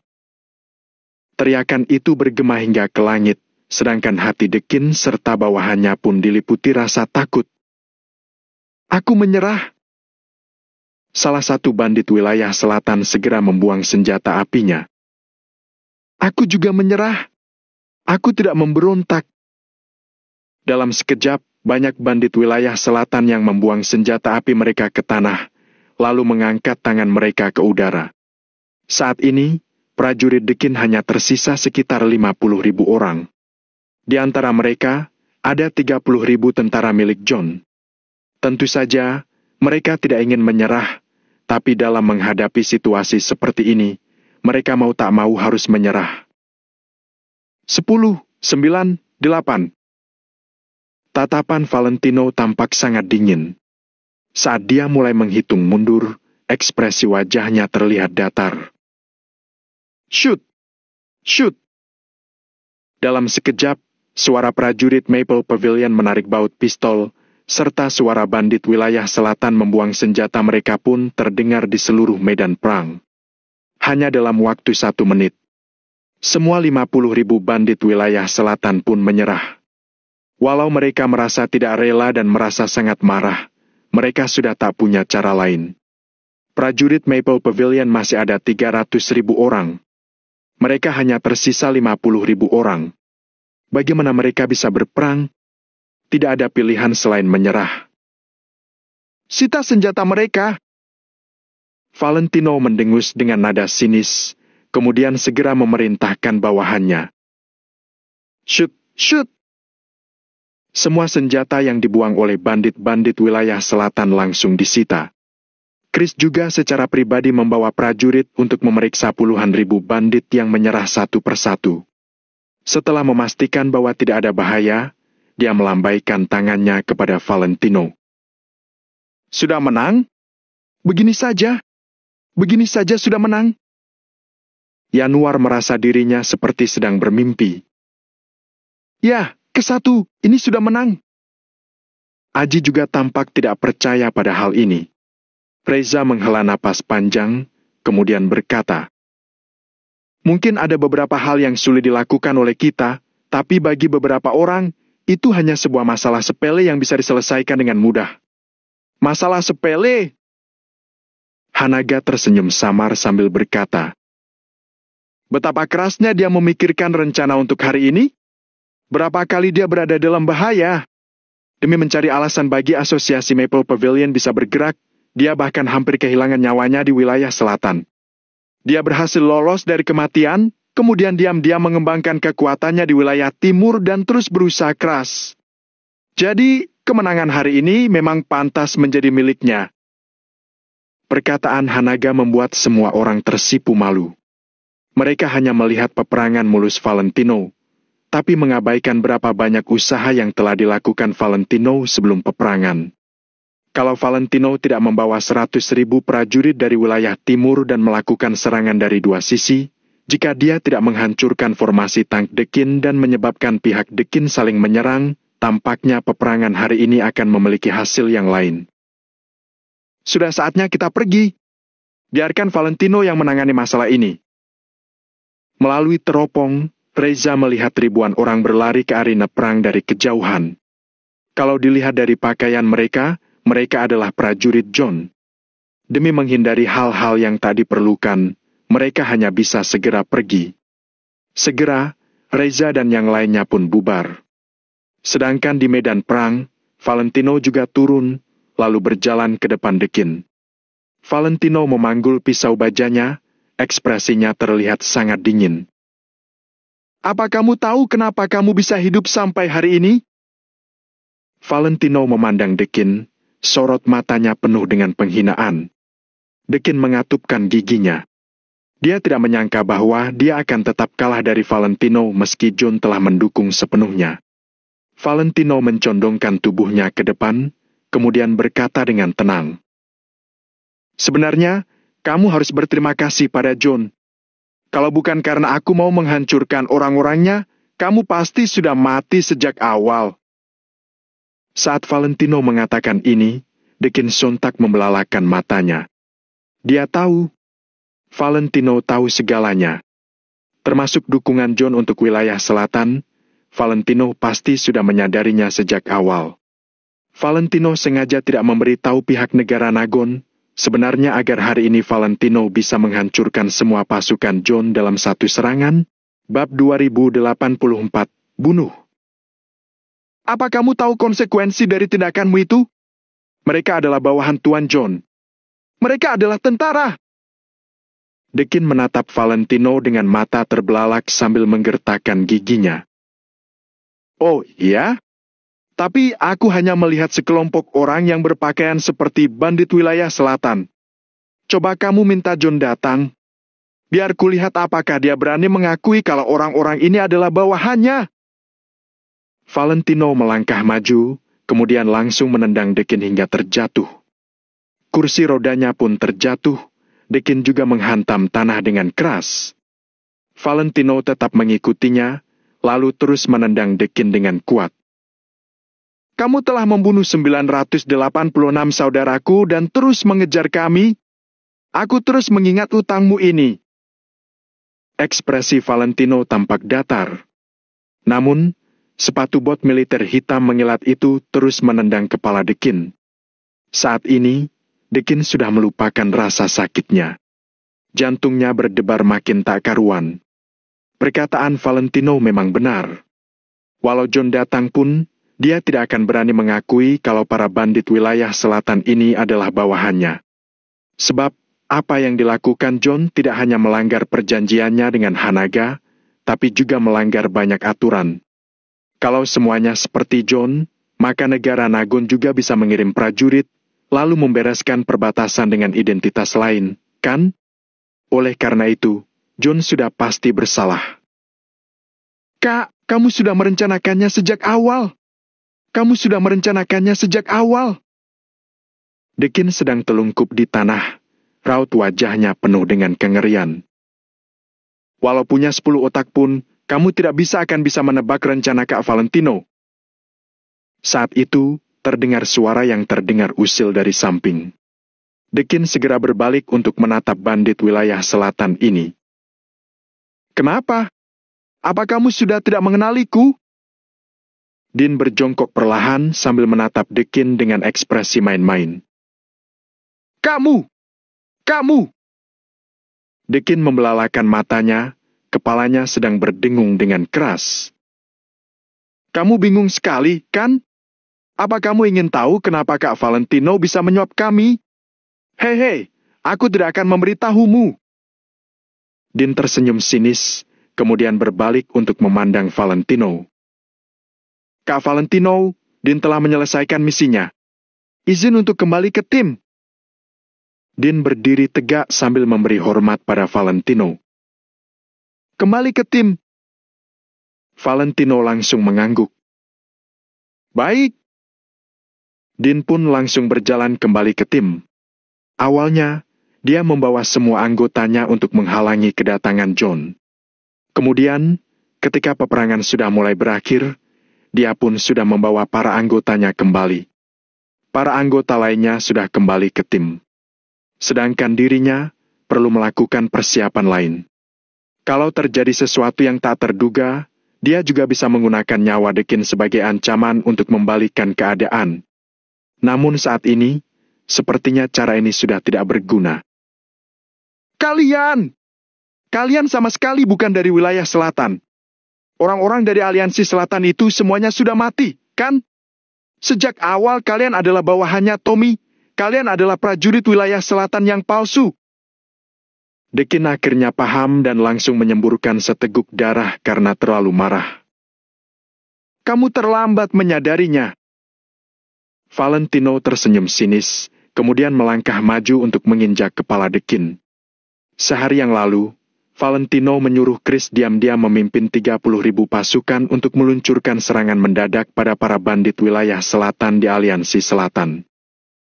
Teriakan itu bergema hingga ke langit, sedangkan hati Dekin serta bawahannya pun diliputi rasa takut. Aku menyerah! Salah satu bandit wilayah selatan segera membuang senjata apinya. Aku juga menyerah! Aku tidak memberontak! Dalam sekejap, banyak bandit wilayah selatan yang membuang senjata api mereka ke tanah, lalu mengangkat tangan mereka ke udara. Saat ini, prajurit Dekin hanya tersisa sekitar 50.000 orang. Di antara mereka, ada 30.000 tentara milik John. Tentu saja, mereka tidak ingin menyerah, tapi dalam menghadapi situasi seperti ini, mereka mau tak mau harus menyerah. 10, 9, 8. Tatapan Valentino tampak sangat dingin. Saat dia mulai menghitung mundur, ekspresi wajahnya terlihat datar. Shoot! Shoot! Dalam sekejap, suara prajurit Maple Pavilion menarik baut pistol, serta suara bandit wilayah selatan membuang senjata mereka pun terdengar di seluruh medan perang. Hanya dalam waktu 1 menit, semua 50.000 bandit wilayah selatan pun menyerah. Walau mereka merasa tidak rela dan merasa sangat marah, mereka sudah tak punya cara lain. Prajurit Maple Pavilion masih ada 300.000 orang. Mereka hanya tersisa 50.000 orang. Bagaimana mereka bisa berperang? Tidak ada pilihan selain menyerah. Sita senjata mereka! Valentino mendengus dengan nada sinis, kemudian segera memerintahkan bawahannya. Shoot! Shoot! Semua senjata yang dibuang oleh bandit-bandit wilayah selatan langsung disita. Chris juga secara pribadi membawa prajurit untuk memeriksa puluhan ribu bandit yang menyerah satu persatu. Setelah memastikan bahwa tidak ada bahaya, dia melambaikan tangannya kepada Valentino. Sudah menang? Begini saja sudah menang. Yanuar merasa dirinya seperti sedang bermimpi. Ya, ke-1, ini sudah menang. Aji juga tampak tidak percaya pada hal ini. Reza menghela napas panjang, kemudian berkata, mungkin ada beberapa hal yang sulit dilakukan oleh kita, tapi bagi beberapa orang, itu hanya sebuah masalah sepele yang bisa diselesaikan dengan mudah. Masalah sepele? Hanaga tersenyum samar sambil berkata, betapa kerasnya dia memikirkan rencana untuk hari ini? Berapa kali dia berada dalam bahaya? Demi mencari alasan bagi asosiasi Maple Pavilion bisa bergerak, dia bahkan hampir kehilangan nyawanya di wilayah selatan. Dia berhasil lolos dari kematian, kemudian diam-diam mengembangkan kekuatannya di wilayah timur dan terus berusaha keras. Jadi, kemenangan hari ini memang pantas menjadi miliknya. Perkataan Hanaga membuat semua orang tersipu malu. Mereka hanya melihat peperangan mulus Valentino, tapi mengabaikan berapa banyak usaha yang telah dilakukan Valentino sebelum peperangan. Kalau Valentino tidak membawa 100.000 prajurit dari wilayah timur dan melakukan serangan dari dua sisi, jika dia tidak menghancurkan formasi tank Dekin dan menyebabkan pihak Dekin saling menyerang, tampaknya peperangan hari ini akan memiliki hasil yang lain. Sudah saatnya kita pergi. Biarkan Valentino yang menangani masalah ini. Melalui teropong, Reza melihat ribuan orang berlari ke arena perang dari kejauhan. Kalau dilihat dari pakaian mereka, mereka adalah prajurit John. Demi menghindari hal-hal yang tak diperlukan, mereka hanya bisa segera pergi. Segera, Reza dan yang lainnya pun bubar. Sedangkan di medan perang, Valentino juga turun, lalu berjalan ke depan Dekin. Valentino memanggul pisau bajanya, ekspresinya terlihat sangat dingin. "Apa kamu tahu kenapa kamu bisa hidup sampai hari ini?" Valentino memandang Dekin, sorot matanya penuh dengan penghinaan. Dekin mengatupkan giginya. Dia tidak menyangka bahwa dia akan tetap kalah dari Valentino meski John telah mendukung sepenuhnya. Valentino mencondongkan tubuhnya ke depan, kemudian berkata dengan tenang. "Sebenarnya, kamu harus berterima kasih pada John. Kalau bukan karena aku mau menghancurkan orang-orangnya, kamu pasti sudah mati sejak awal." Saat Valentino mengatakan ini, Dekin sontak membelalakan matanya. Dia tahu. Valentino tahu segalanya. Termasuk dukungan John untuk wilayah selatan, Valentino pasti sudah menyadarinya sejak awal. Valentino sengaja tidak memberitahu pihak negara Nagon, sebenarnya agar hari ini Valentino bisa menghancurkan semua pasukan John dalam satu serangan. Bab 2084, Bunuh. "Apa kamu tahu konsekuensi dari tindakanmu itu? Mereka adalah bawahan Tuan John. Mereka adalah tentara." Dekin menatap Valentino dengan mata terbelalak sambil menggertakkan giginya. "Oh iya? Tapi aku hanya melihat sekelompok orang yang berpakaian seperti bandit wilayah selatan. Coba kamu minta John datang. Biar kulihat apakah dia berani mengakui kalau orang-orang ini adalah bawahannya." Valentino melangkah maju, kemudian langsung menendang Dekin hingga terjatuh. Kursi rodanya pun terjatuh. Dekin juga menghantam tanah dengan keras. Valentino tetap mengikutinya, lalu terus menendang Dekin dengan kuat. "Kamu telah membunuh 986 saudaraku dan terus mengejar kami. Aku terus mengingat utangmu ini." Ekspresi Valentino tampak datar. Namun, sepatu bot militer hitam mengilat itu terus menendang kepala Dekin. Saat ini, Dekin sudah melupakan rasa sakitnya. Jantungnya berdebar makin tak karuan. Perkataan Valentino memang benar. Walau John datang pun, dia tidak akan berani mengakui kalau para bandit wilayah selatan ini adalah bawahannya. Sebab, apa yang dilakukan John tidak hanya melanggar perjanjiannya dengan Hanaga, tapi juga melanggar banyak aturan. Kalau semuanya seperti John, maka negara Nagon juga bisa mengirim prajurit, lalu membereskan perbatasan dengan identitas lain, kan? Oleh karena itu, John sudah pasti bersalah. "Kak, kamu sudah merencanakannya sejak awal. Kamu sudah merencanakannya sejak awal." Dekin sedang telungkup di tanah, raut wajahnya penuh dengan kengerian. "Walau punya 10 otak pun, kamu tidak akan bisa menebak rencana Kak Valentino." Saat itu, terdengar suara yang terdengar usil dari samping. Dekin segera berbalik untuk menatap bandit wilayah selatan ini. "Kenapa? Apa kamu sudah tidak mengenaliku?" Din berjongkok perlahan sambil menatap Dekin dengan ekspresi main-main. Kamu! Kamu!" Dekin membelalakan matanya, kepalanya sedang berdengung dengan keras. "Kamu bingung sekali, kan? Apa kamu ingin tahu kenapa Kak Valentino bisa menyuap kami? Hei, aku tidak akan memberitahumu." Din tersenyum sinis, kemudian berbalik untuk memandang Valentino. "Kak Valentino, Din telah menyelesaikan misinya. Izin untuk kembali ke tim." Din berdiri tegak sambil memberi hormat pada Valentino. "Kembali ke tim." Valentino langsung mengangguk. "Baik." Din pun langsung berjalan kembali ke tim. Awalnya, dia membawa semua anggotanya untuk menghalangi kedatangan John. Kemudian, ketika peperangan sudah mulai berakhir, dia pun sudah membawa para anggotanya kembali. Para anggota lainnya sudah kembali ke tim. Sedangkan dirinya perlu melakukan persiapan lain. Kalau terjadi sesuatu yang tak terduga, Dia juga bisa menggunakan nyawa Dekin sebagai ancaman untuk membalikkan keadaan. Namun saat ini, sepertinya cara ini sudah tidak berguna. Kalian! Kalian sama sekali bukan dari wilayah selatan. Orang-orang dari aliansi selatan itu semuanya sudah mati, kan? Sejak awal kalian adalah bawahannya Tommy. Kalian adalah prajurit wilayah selatan yang palsu. Dekin akhirnya paham dan langsung menyemburkan seteguk darah karena terlalu marah. Kamu terlambat menyadarinya. Valentino tersenyum sinis, kemudian melangkah maju untuk menginjak kepala Dekin. Sehari yang lalu, Valentino menyuruh Chris diam-diam memimpin 30.000 pasukan untuk meluncurkan serangan mendadak pada para bandit wilayah selatan di aliansi selatan.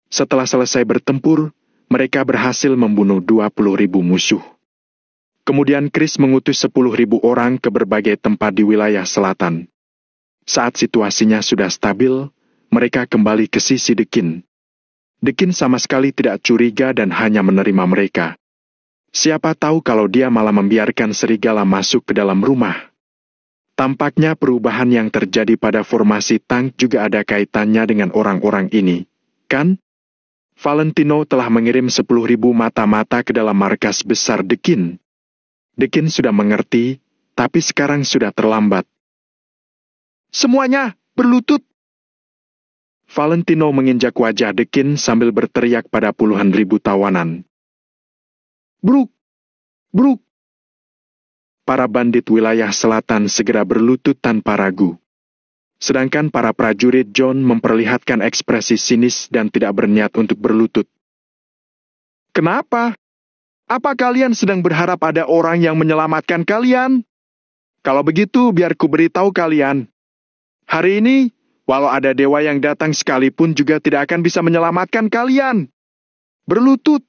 Setelah selesai bertempur, mereka berhasil membunuh 20.000 musuh. Kemudian Chris mengutus 10.000 orang ke berbagai tempat di wilayah selatan. Saat situasinya sudah stabil, mereka kembali ke sisi Dekin. Dekin sama sekali tidak curiga dan hanya menerima mereka. Siapa tahu kalau dia malah membiarkan serigala masuk ke dalam rumah. Tampaknya perubahan yang terjadi pada formasi tank juga ada kaitannya dengan orang-orang ini, kan? Valentino telah mengirim 10.000 mata-mata ke dalam markas besar Dekin. Dekin sudah mengerti, tapi sekarang sudah terlambat. Semuanya berlutut! Valentino menginjak wajah Dekin sambil berteriak pada puluhan ribu tawanan. Bruk! Bruk! Para bandit wilayah selatan segera berlutut tanpa ragu. Sedangkan para prajurit John memperlihatkan ekspresi sinis dan tidak berniat untuk berlutut. Kenapa? Apa kalian sedang berharap ada orang yang menyelamatkan kalian? Kalau begitu, biar ku beritahu kalian. Hari ini, walau ada dewa yang datang sekalipun juga tidak akan bisa menyelamatkan kalian. Berlutut!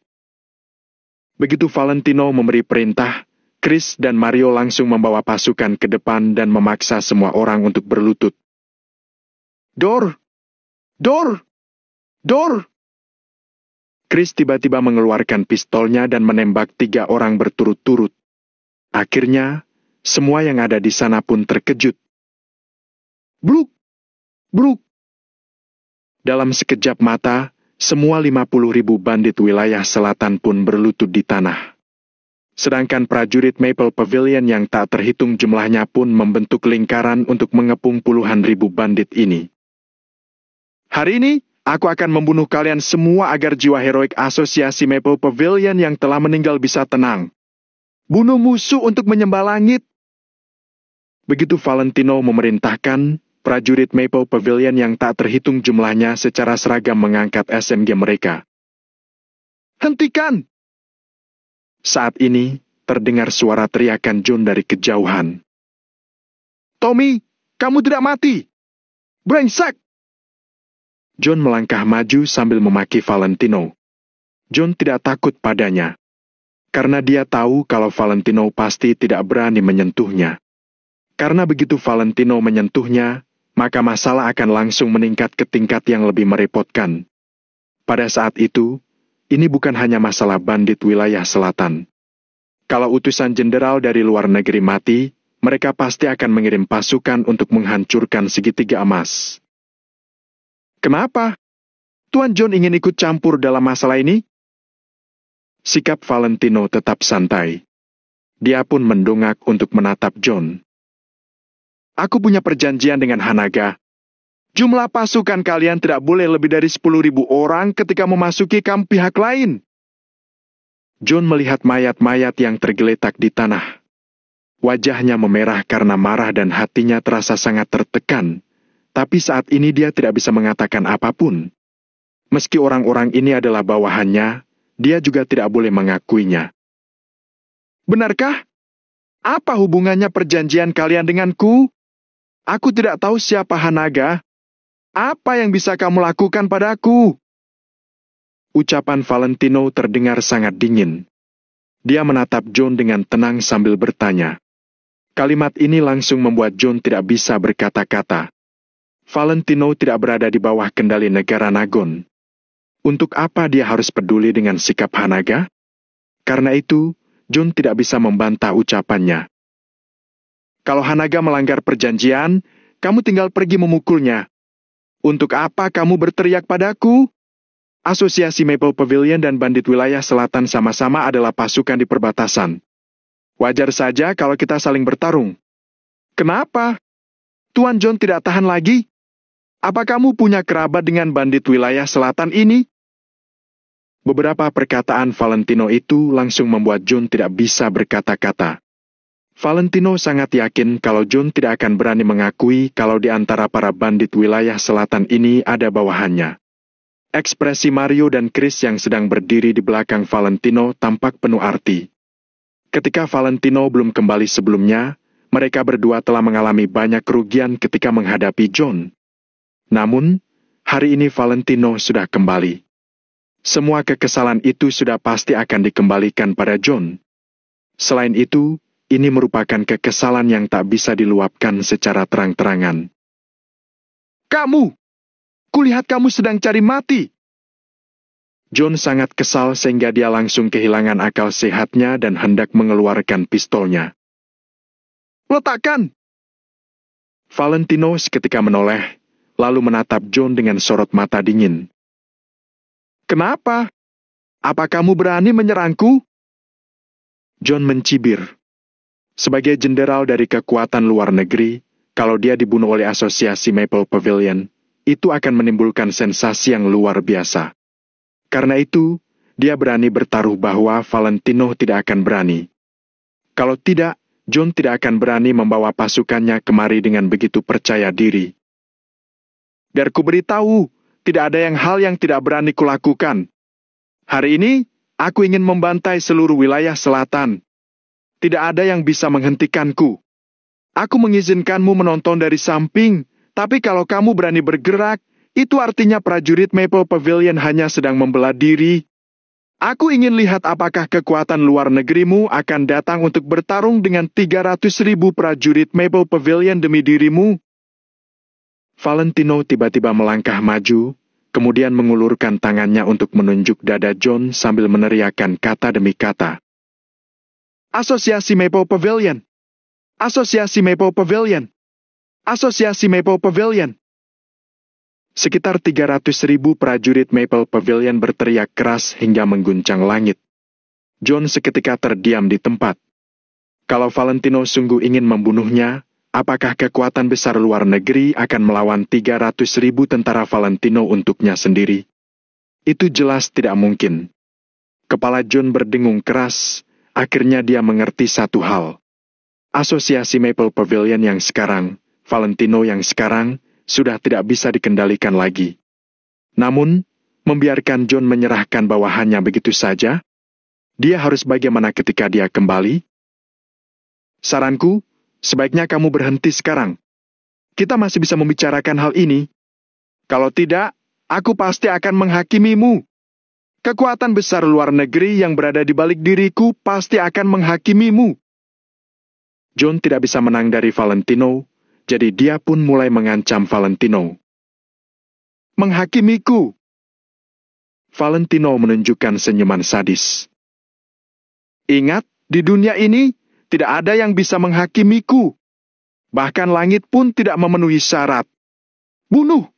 Begitu Valentino memberi perintah, Chris dan Mario langsung membawa pasukan ke depan dan memaksa semua orang untuk berlutut. Dor! Dor! Dor! Chris tiba-tiba mengeluarkan pistolnya dan menembak 3 orang berturut-turut. Akhirnya, semua yang ada di sana pun terkejut. Bruk! Bruk! Dalam sekejap mata, semua 50.000 bandit wilayah selatan pun berlutut di tanah. Sedangkan prajurit Maple Pavilion yang tak terhitung jumlahnya pun membentuk lingkaran untuk mengepung puluhan ribu bandit ini. Hari ini, aku akan membunuh kalian semua agar jiwa heroik asosiasi Maple Pavilion yang telah meninggal bisa tenang. Bunuh musuh untuk menyembah langit. Begitu Valentino memerintahkan, prajurit Maple Pavilion yang tak terhitung jumlahnya secara seragam mengangkat SMG mereka. Hentikan! Saat ini, terdengar suara teriakan John dari kejauhan. Tommy, kamu tidak mati! Brengsek! John melangkah maju sambil memaki Valentino. John tidak takut padanya, karena dia tahu kalau Valentino pasti tidak berani menyentuhnya. Karena begitu Valentino menyentuhnya, maka masalah akan langsung meningkat ke tingkat yang lebih merepotkan. Pada saat itu, ini bukan hanya masalah bandit wilayah selatan. Kalau utusan jenderal dari luar negeri mati, mereka pasti akan mengirim pasukan untuk menghancurkan segitiga emas. Kenapa? Tuan John ingin ikut campur dalam masalah ini? Sikap Valentino tetap santai. Dia pun mendongak untuk menatap John. Aku punya perjanjian dengan Hanaga. Jumlah pasukan kalian tidak boleh lebih dari 10.000 orang ketika memasuki kamp pihak lain. John melihat mayat-mayat yang tergeletak di tanah. Wajahnya memerah karena marah dan hatinya terasa sangat tertekan. Tapi saat ini dia tidak bisa mengatakan apapun. Meski orang-orang ini adalah bawahannya, dia juga tidak boleh mengakuinya. Benarkah? Apa hubungannya perjanjian kalian denganku? Aku tidak tahu siapa Hanaga. Apa yang bisa kamu lakukan padaku? Ucapan Valentino terdengar sangat dingin. Dia menatap John dengan tenang sambil bertanya. Kalimat ini langsung membuat John tidak bisa berkata-kata. Valentino tidak berada di bawah kendali negara Nagon. Untuk apa dia harus peduli dengan sikap Hanaga? Karena itu, John tidak bisa membantah ucapannya. Kalau Hanaga melanggar perjanjian, kamu tinggal pergi memukulnya. Untuk apa kamu berteriak padaku? Asosiasi Maple Pavilion dan Bandit Wilayah Selatan sama-sama adalah pasukan di perbatasan. Wajar saja kalau kita saling bertarung. Kenapa? Tuan John tidak tahan lagi? Apa kamu punya kerabat dengan Bandit Wilayah Selatan ini? Beberapa perkataan Valentino itu langsung membuat John tidak bisa berkata-kata. Valentino sangat yakin kalau John tidak akan berani mengakui kalau di antara para bandit wilayah selatan ini ada bawahannya. Ekspresi Mario dan Chris yang sedang berdiri di belakang Valentino tampak penuh arti. Ketika Valentino belum kembali sebelumnya, mereka berdua telah mengalami banyak kerugian ketika menghadapi John. Namun, hari ini Valentino sudah kembali. Semua kekesalan itu sudah pasti akan dikembalikan pada John. Selain itu, ini merupakan kekesalan yang tak bisa diluapkan secara terang-terangan. Kamu! Kulihat kamu sedang cari mati! John sangat kesal sehingga dia langsung kehilangan akal sehatnya dan hendak mengeluarkan pistolnya. Letakkan! Valentino seketika menoleh, lalu menatap John dengan sorot mata dingin. Kenapa? Apa kamu berani menyerangku? John mencibir. Sebagai jenderal dari kekuatan luar negeri, kalau dia dibunuh oleh asosiasi Maple Pavilion, itu akan menimbulkan sensasi yang luar biasa. Karena itu, dia berani bertaruh bahwa Valentino tidak akan berani. Kalau tidak, John tidak akan berani membawa pasukannya kemari dengan begitu percaya diri. Biar ku beritahu, tidak ada hal yang tidak berani kulakukan. Hari ini, aku ingin membantai seluruh wilayah selatan. Tidak ada yang bisa menghentikanku. Aku mengizinkanmu menonton dari samping, tapi kalau kamu berani bergerak, itu artinya prajurit Maple Pavilion hanya sedang membela diri. Aku ingin lihat apakah kekuatan luar negerimu akan datang untuk bertarung dengan 300.000 prajurit Maple Pavilion demi dirimu. Valentino tiba-tiba melangkah maju, kemudian mengulurkan tangannya untuk menunjuk dada John sambil meneriakkan kata demi kata. Asosiasi Maple Pavilion! Asosiasi Maple Pavilion! Asosiasi Maple Pavilion! Sekitar 300.000 prajurit Maple Pavilion berteriak keras hingga mengguncang langit. John seketika terdiam di tempat. Kalau Valentino sungguh ingin membunuhnya, apakah kekuatan besar luar negeri akan melawan 300.000 tentara Valentino untuknya sendiri? Itu jelas tidak mungkin. Kepala John berdengung keras. Akhirnya dia mengerti satu hal. Asosiasi Maple Pavilion yang sekarang, Valentino yang sekarang, sudah tidak bisa dikendalikan lagi. Namun, membiarkan John menyerahkan bawahannya begitu saja, dia harus bagaimana ketika dia kembali? Saranku, sebaiknya kamu berhenti sekarang. Kita masih bisa membicarakan hal ini. Kalau tidak, aku pasti akan menghakimimu. Kekuatan besar luar negeri yang berada di balik diriku pasti akan menghakimimu. John tidak bisa menang dari Valentino, jadi dia pun mulai mengancam Valentino. Menghakimiku. Valentino menunjukkan senyuman sadis. Ingat, di dunia ini tidak ada yang bisa menghakimiku. Bahkan langit pun tidak memenuhi syarat. Bunuh!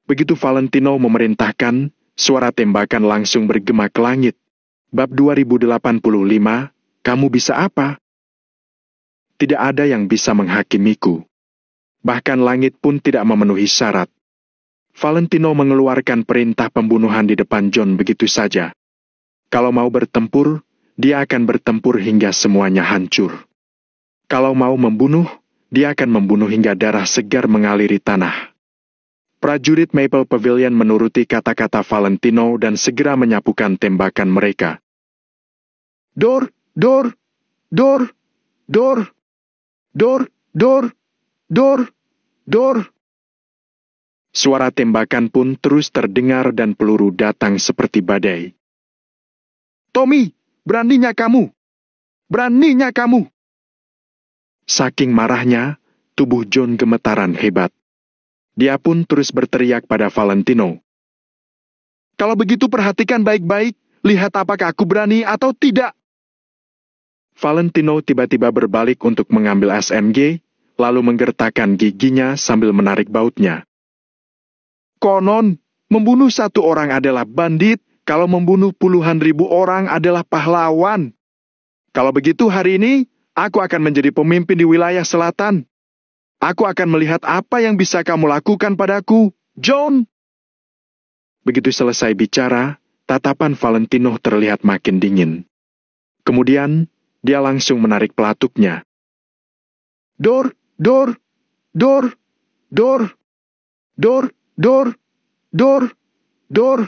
Begitu Valentino memerintahkan, suara tembakan langsung bergema ke langit. Bab 2085, kamu bisa apa? Tidak ada yang bisa menghakimiku. Bahkan langit pun tidak memenuhi syarat. Valentino mengeluarkan perintah pembunuhan di depan John begitu saja. Kalau mau bertempur, dia akan bertempur hingga semuanya hancur. Kalau mau membunuh, dia akan membunuh hingga darah segar mengaliri tanah. Prajurit Maple Pavilion menuruti kata-kata Valentino dan segera menyapukan tembakan mereka. Dor, dor, dor, dor, dor, dor, dor, dor. Suara tembakan pun terus terdengar dan peluru datang seperti badai. Tommy, beraninya kamu! Beraninya kamu! Saking marahnya, tubuh John gemetaran hebat. Dia pun terus berteriak pada Valentino. Kalau begitu perhatikan baik-baik, lihat apakah aku berani atau tidak. Valentino tiba-tiba berbalik untuk mengambil SMG, lalu menggertakkan giginya sambil menarik bautnya. Konon, membunuh satu orang adalah bandit, kalau membunuh puluhan ribu orang adalah pahlawan. Kalau begitu hari ini, aku akan menjadi pemimpin di wilayah selatan. Aku akan melihat apa yang bisa kamu lakukan padaku, John. Begitu selesai bicara, tatapan Valentino terlihat makin dingin. Kemudian, dia langsung menarik pelatuknya. Dor, dor, dor, dor, dor, dor, dor, dor.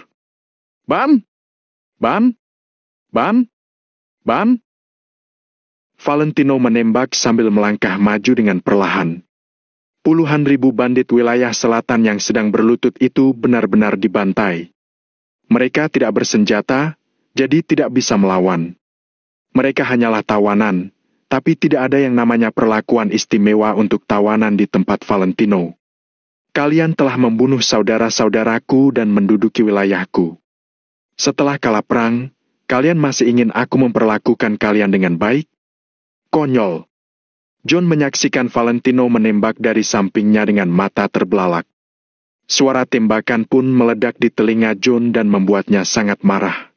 Bam, bam, bam, bam. Valentino menembak sambil melangkah maju dengan perlahan. Puluhan ribu bandit wilayah selatan yang sedang berlutut itu benar-benar dibantai. Mereka tidak bersenjata, jadi tidak bisa melawan. Mereka hanyalah tawanan, tapi tidak ada yang namanya perlakuan istimewa untuk tawanan di tempat Valentino. Kalian telah membunuh saudara-saudaraku dan menduduki wilayahku. Setelah kalah perang, kalian masih ingin aku memperlakukan kalian dengan baik? Konyol. John menyaksikan Valentino menembak dari sampingnya dengan mata terbelalak. Suara tembakan pun meledak di telinga John dan membuatnya sangat marah.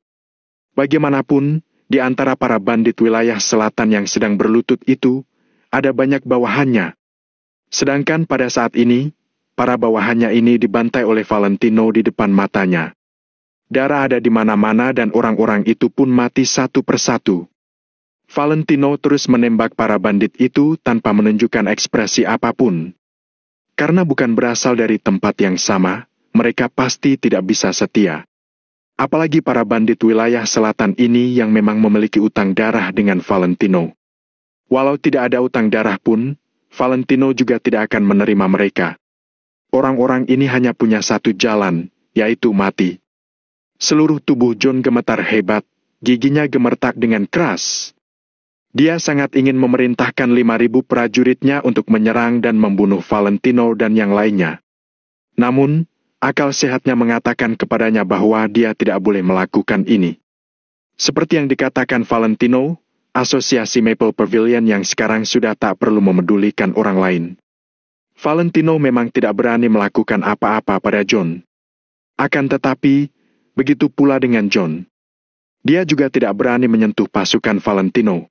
Bagaimanapun, di antara para bandit wilayah selatan yang sedang berlutut itu, ada banyak bawahannya. Sedangkan pada saat ini, para bawahannya ini dibantai oleh Valentino di depan matanya. Darah ada di mana-mana dan orang-orang itu pun mati satu persatu. Valentino terus menembak para bandit itu tanpa menunjukkan ekspresi apapun. Karena bukan berasal dari tempat yang sama, mereka pasti tidak bisa setia. Apalagi para bandit wilayah selatan ini yang memang memiliki utang darah dengan Valentino. Walau tidak ada utang darah pun, Valentino juga tidak akan menerima mereka. Orang-orang ini hanya punya satu jalan, yaitu mati. Seluruh tubuh John gemetar hebat, giginya gemertak dengan keras. Dia sangat ingin memerintahkan 5.000 prajuritnya untuk menyerang dan membunuh Valentino dan yang lainnya. Namun, akal sehatnya mengatakan kepadanya bahwa dia tidak boleh melakukan ini. Seperti yang dikatakan Valentino, asosiasi Maple Pavilion yang sekarang sudah tak perlu memedulikan orang lain. Valentino memang tidak berani melakukan apa-apa pada John. Akan tetapi, begitu pula dengan John. Dia juga tidak berani menyentuh pasukan Valentino.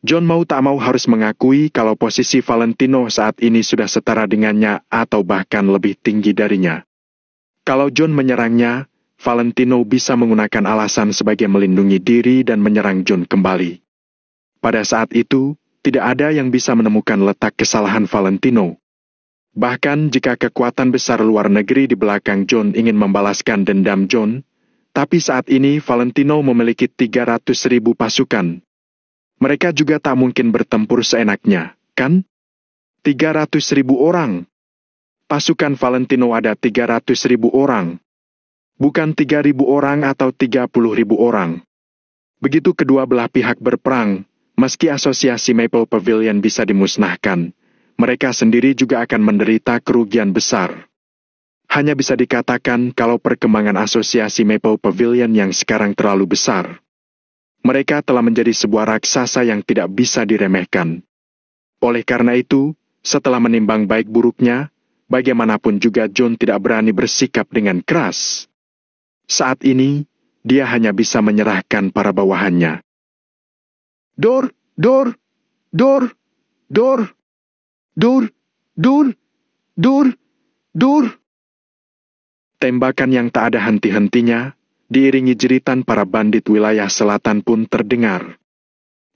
John mau tak mau harus mengakui kalau posisi Valentino saat ini sudah setara dengannya atau bahkan lebih tinggi darinya. Kalau John menyerangnya, Valentino bisa menggunakan alasan sebagai melindungi diri dan menyerang John kembali. Pada saat itu, tidak ada yang bisa menemukan letak kesalahan Valentino. Bahkan jika kekuatan besar luar negeri di belakang John ingin membalaskan dendam John, tapi saat ini Valentino memiliki 300.000 pasukan. Mereka juga tak mungkin bertempur seenaknya, kan? 300.000 orang. Pasukan Valentino ada 300.000 orang. Bukan 3.000 orang atau 30.000 orang. Begitu kedua belah pihak berperang, meski asosiasi Maple Pavilion bisa dimusnahkan, mereka sendiri juga akan menderita kerugian besar. Hanya bisa dikatakan kalau perkembangan asosiasi Maple Pavilion yang sekarang terlalu besar. Mereka telah menjadi sebuah raksasa yang tidak bisa diremehkan. Oleh karena itu, setelah menimbang baik buruknya, bagaimanapun juga John tidak berani bersikap dengan keras. Saat ini, dia hanya bisa menyerahkan para bawahannya. Dor, dor, dor, dor, dor, dor, dor, dor. Tembakan yang tak ada henti-hentinya, diiringi jeritan para bandit wilayah selatan pun terdengar.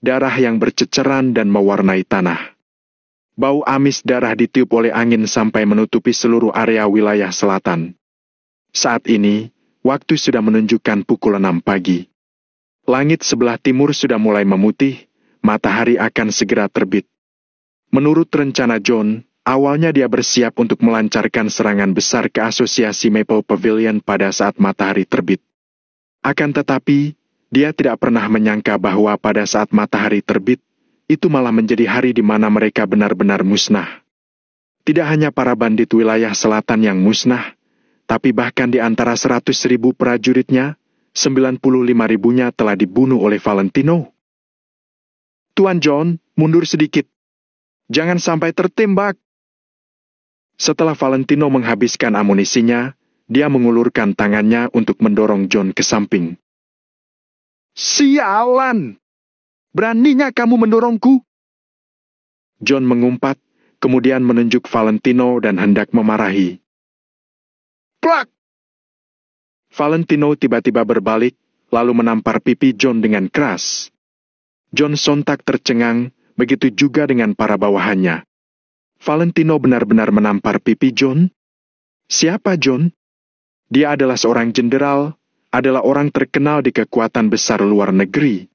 Darah yang berceceran dan mewarnai tanah. Bau amis darah ditiup oleh angin sampai menutupi seluruh area wilayah selatan. Saat ini, waktu sudah menunjukkan pukul 6 pagi. Langit sebelah timur sudah mulai memutih, matahari akan segera terbit. Menurut rencana John, awalnya dia bersiap untuk melancarkan serangan besar ke asosiasi Maple Pavilion pada saat matahari terbit. Akan tetapi, dia tidak pernah menyangka bahwa pada saat matahari terbit, itu malah menjadi hari di mana mereka benar-benar musnah. Tidak hanya para bandit wilayah selatan yang musnah, tapi bahkan di antara 100.000 prajuritnya, 95.000-nya telah dibunuh oleh Valentino. Tuan John, mundur sedikit. Jangan sampai tertembak. Setelah Valentino menghabiskan amunisinya, dia mengulurkan tangannya untuk mendorong John ke samping. Sialan! Beraninya kamu mendorongku? John mengumpat, kemudian menunjuk Valentino dan hendak memarahi. Plak! Valentino tiba-tiba berbalik, lalu menampar pipi John dengan keras. John sontak tercengang, begitu juga dengan para bawahannya. Valentino benar-benar menampar pipi John? Siapa John? Dia adalah seorang jenderal, adalah orang terkenal di kekuatan besar luar negeri.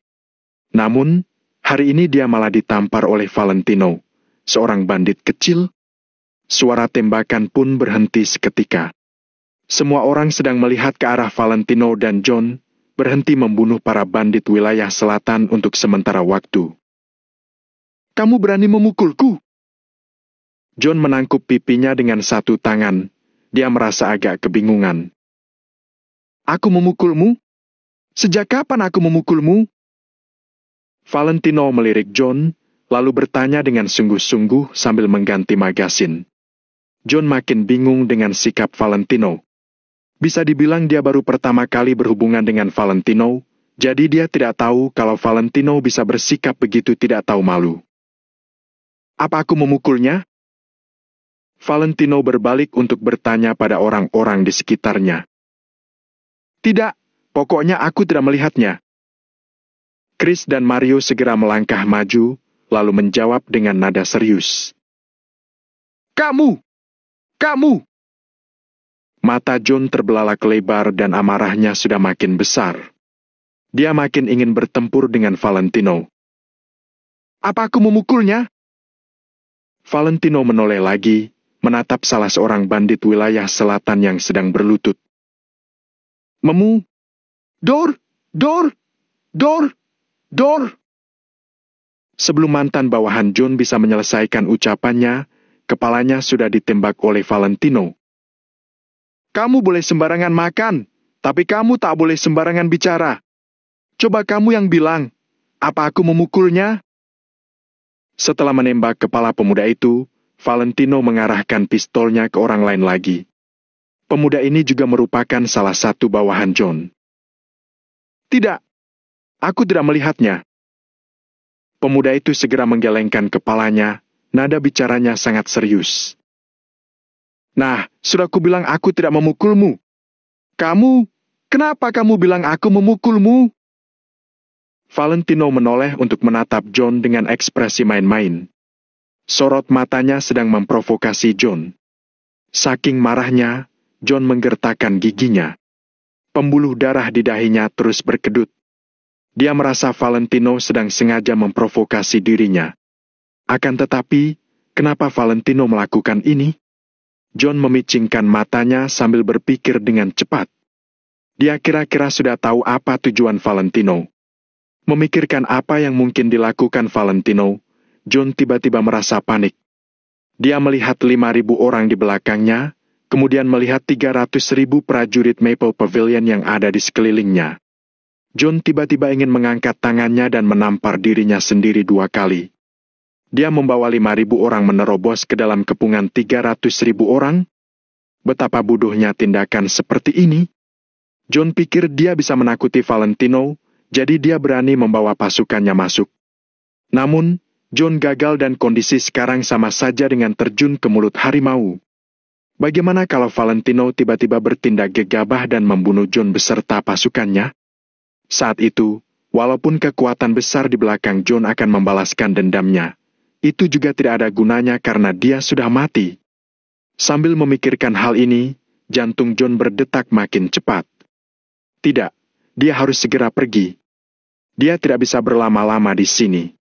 Namun, hari ini dia malah ditampar oleh Valentino, seorang bandit kecil. Suara tembakan pun berhenti seketika. Semua orang sedang melihat ke arah Valentino dan John, berhenti membunuh para bandit wilayah selatan untuk sementara waktu. Kamu berani memukulku? John menangkup pipinya dengan satu tangan. Dia merasa agak kebingungan. Aku memukulmu? Sejak kapan aku memukulmu? Valentino melirik John, lalu bertanya dengan sungguh-sungguh sambil mengganti magasin. John makin bingung dengan sikap Valentino. Bisa dibilang dia baru pertama kali berhubungan dengan Valentino, jadi dia tidak tahu kalau Valentino bisa bersikap begitu tidak tahu malu. Apa aku memukulnya? Valentino berbalik untuk bertanya pada orang-orang di sekitarnya. Tidak, pokoknya aku tidak melihatnya. Chris dan Mario segera melangkah maju, lalu menjawab dengan nada serius. Kamu! Kamu! Mata John terbelalak lebar dan amarahnya sudah makin besar. Dia makin ingin bertempur dengan Valentino. Apa aku memukulnya? Valentino menoleh lagi, menatap salah seorang bandit wilayah selatan yang sedang berlutut. Dor! Sebelum mantan bawahan John bisa menyelesaikan ucapannya, kepalanya sudah ditembak oleh Valentino. Kamu boleh sembarangan makan, tapi kamu tak boleh sembarangan bicara. Coba kamu yang bilang, apa aku memukulnya? Setelah menembak kepala pemuda itu, Valentino mengarahkan pistolnya ke orang lain lagi. Pemuda ini juga merupakan salah satu bawahan John. Tidak, aku tidak melihatnya. Pemuda itu segera menggelengkan kepalanya, nada bicaranya sangat serius. Nah, sudah kubilang aku tidak memukulmu. Kenapa kamu bilang aku memukulmu? Valentino menoleh untuk menatap John dengan ekspresi main-main. Sorot matanya sedang memprovokasi John. Saking marahnya, John menggertakkan giginya. Pembuluh darah di dahinya terus berkedut. Dia merasa Valentino sedang sengaja memprovokasi dirinya. Akan tetapi, kenapa Valentino melakukan ini? John memicingkan matanya sambil berpikir dengan cepat. Dia kira-kira sudah tahu apa tujuan Valentino. Memikirkan apa yang mungkin dilakukan Valentino, John tiba-tiba merasa panik. Dia melihat 5.000 orang di belakangnya, kemudian melihat 300.000 prajurit Maple Pavilion yang ada di sekelilingnya. John tiba-tiba ingin mengangkat tangannya dan menampar dirinya sendiri 2 kali. Dia membawa 5.000 orang menerobos ke dalam kepungan 300.000 orang? Betapa bodohnya tindakan seperti ini. John pikir dia bisa menakuti Valentino, jadi dia berani membawa pasukannya masuk. Namun, John gagal dan kondisi sekarang sama saja dengan terjun ke mulut harimau. Bagaimana kalau Valentino tiba-tiba bertindak gegabah dan membunuh John beserta pasukannya? Saat itu, walaupun kekuatan besar di belakang John akan membalaskan dendamnya, itu juga tidak ada gunanya karena dia sudah mati. Sambil memikirkan hal ini, jantung John berdetak makin cepat. Tidak, dia harus segera pergi. Dia tidak bisa berlama-lama di sini.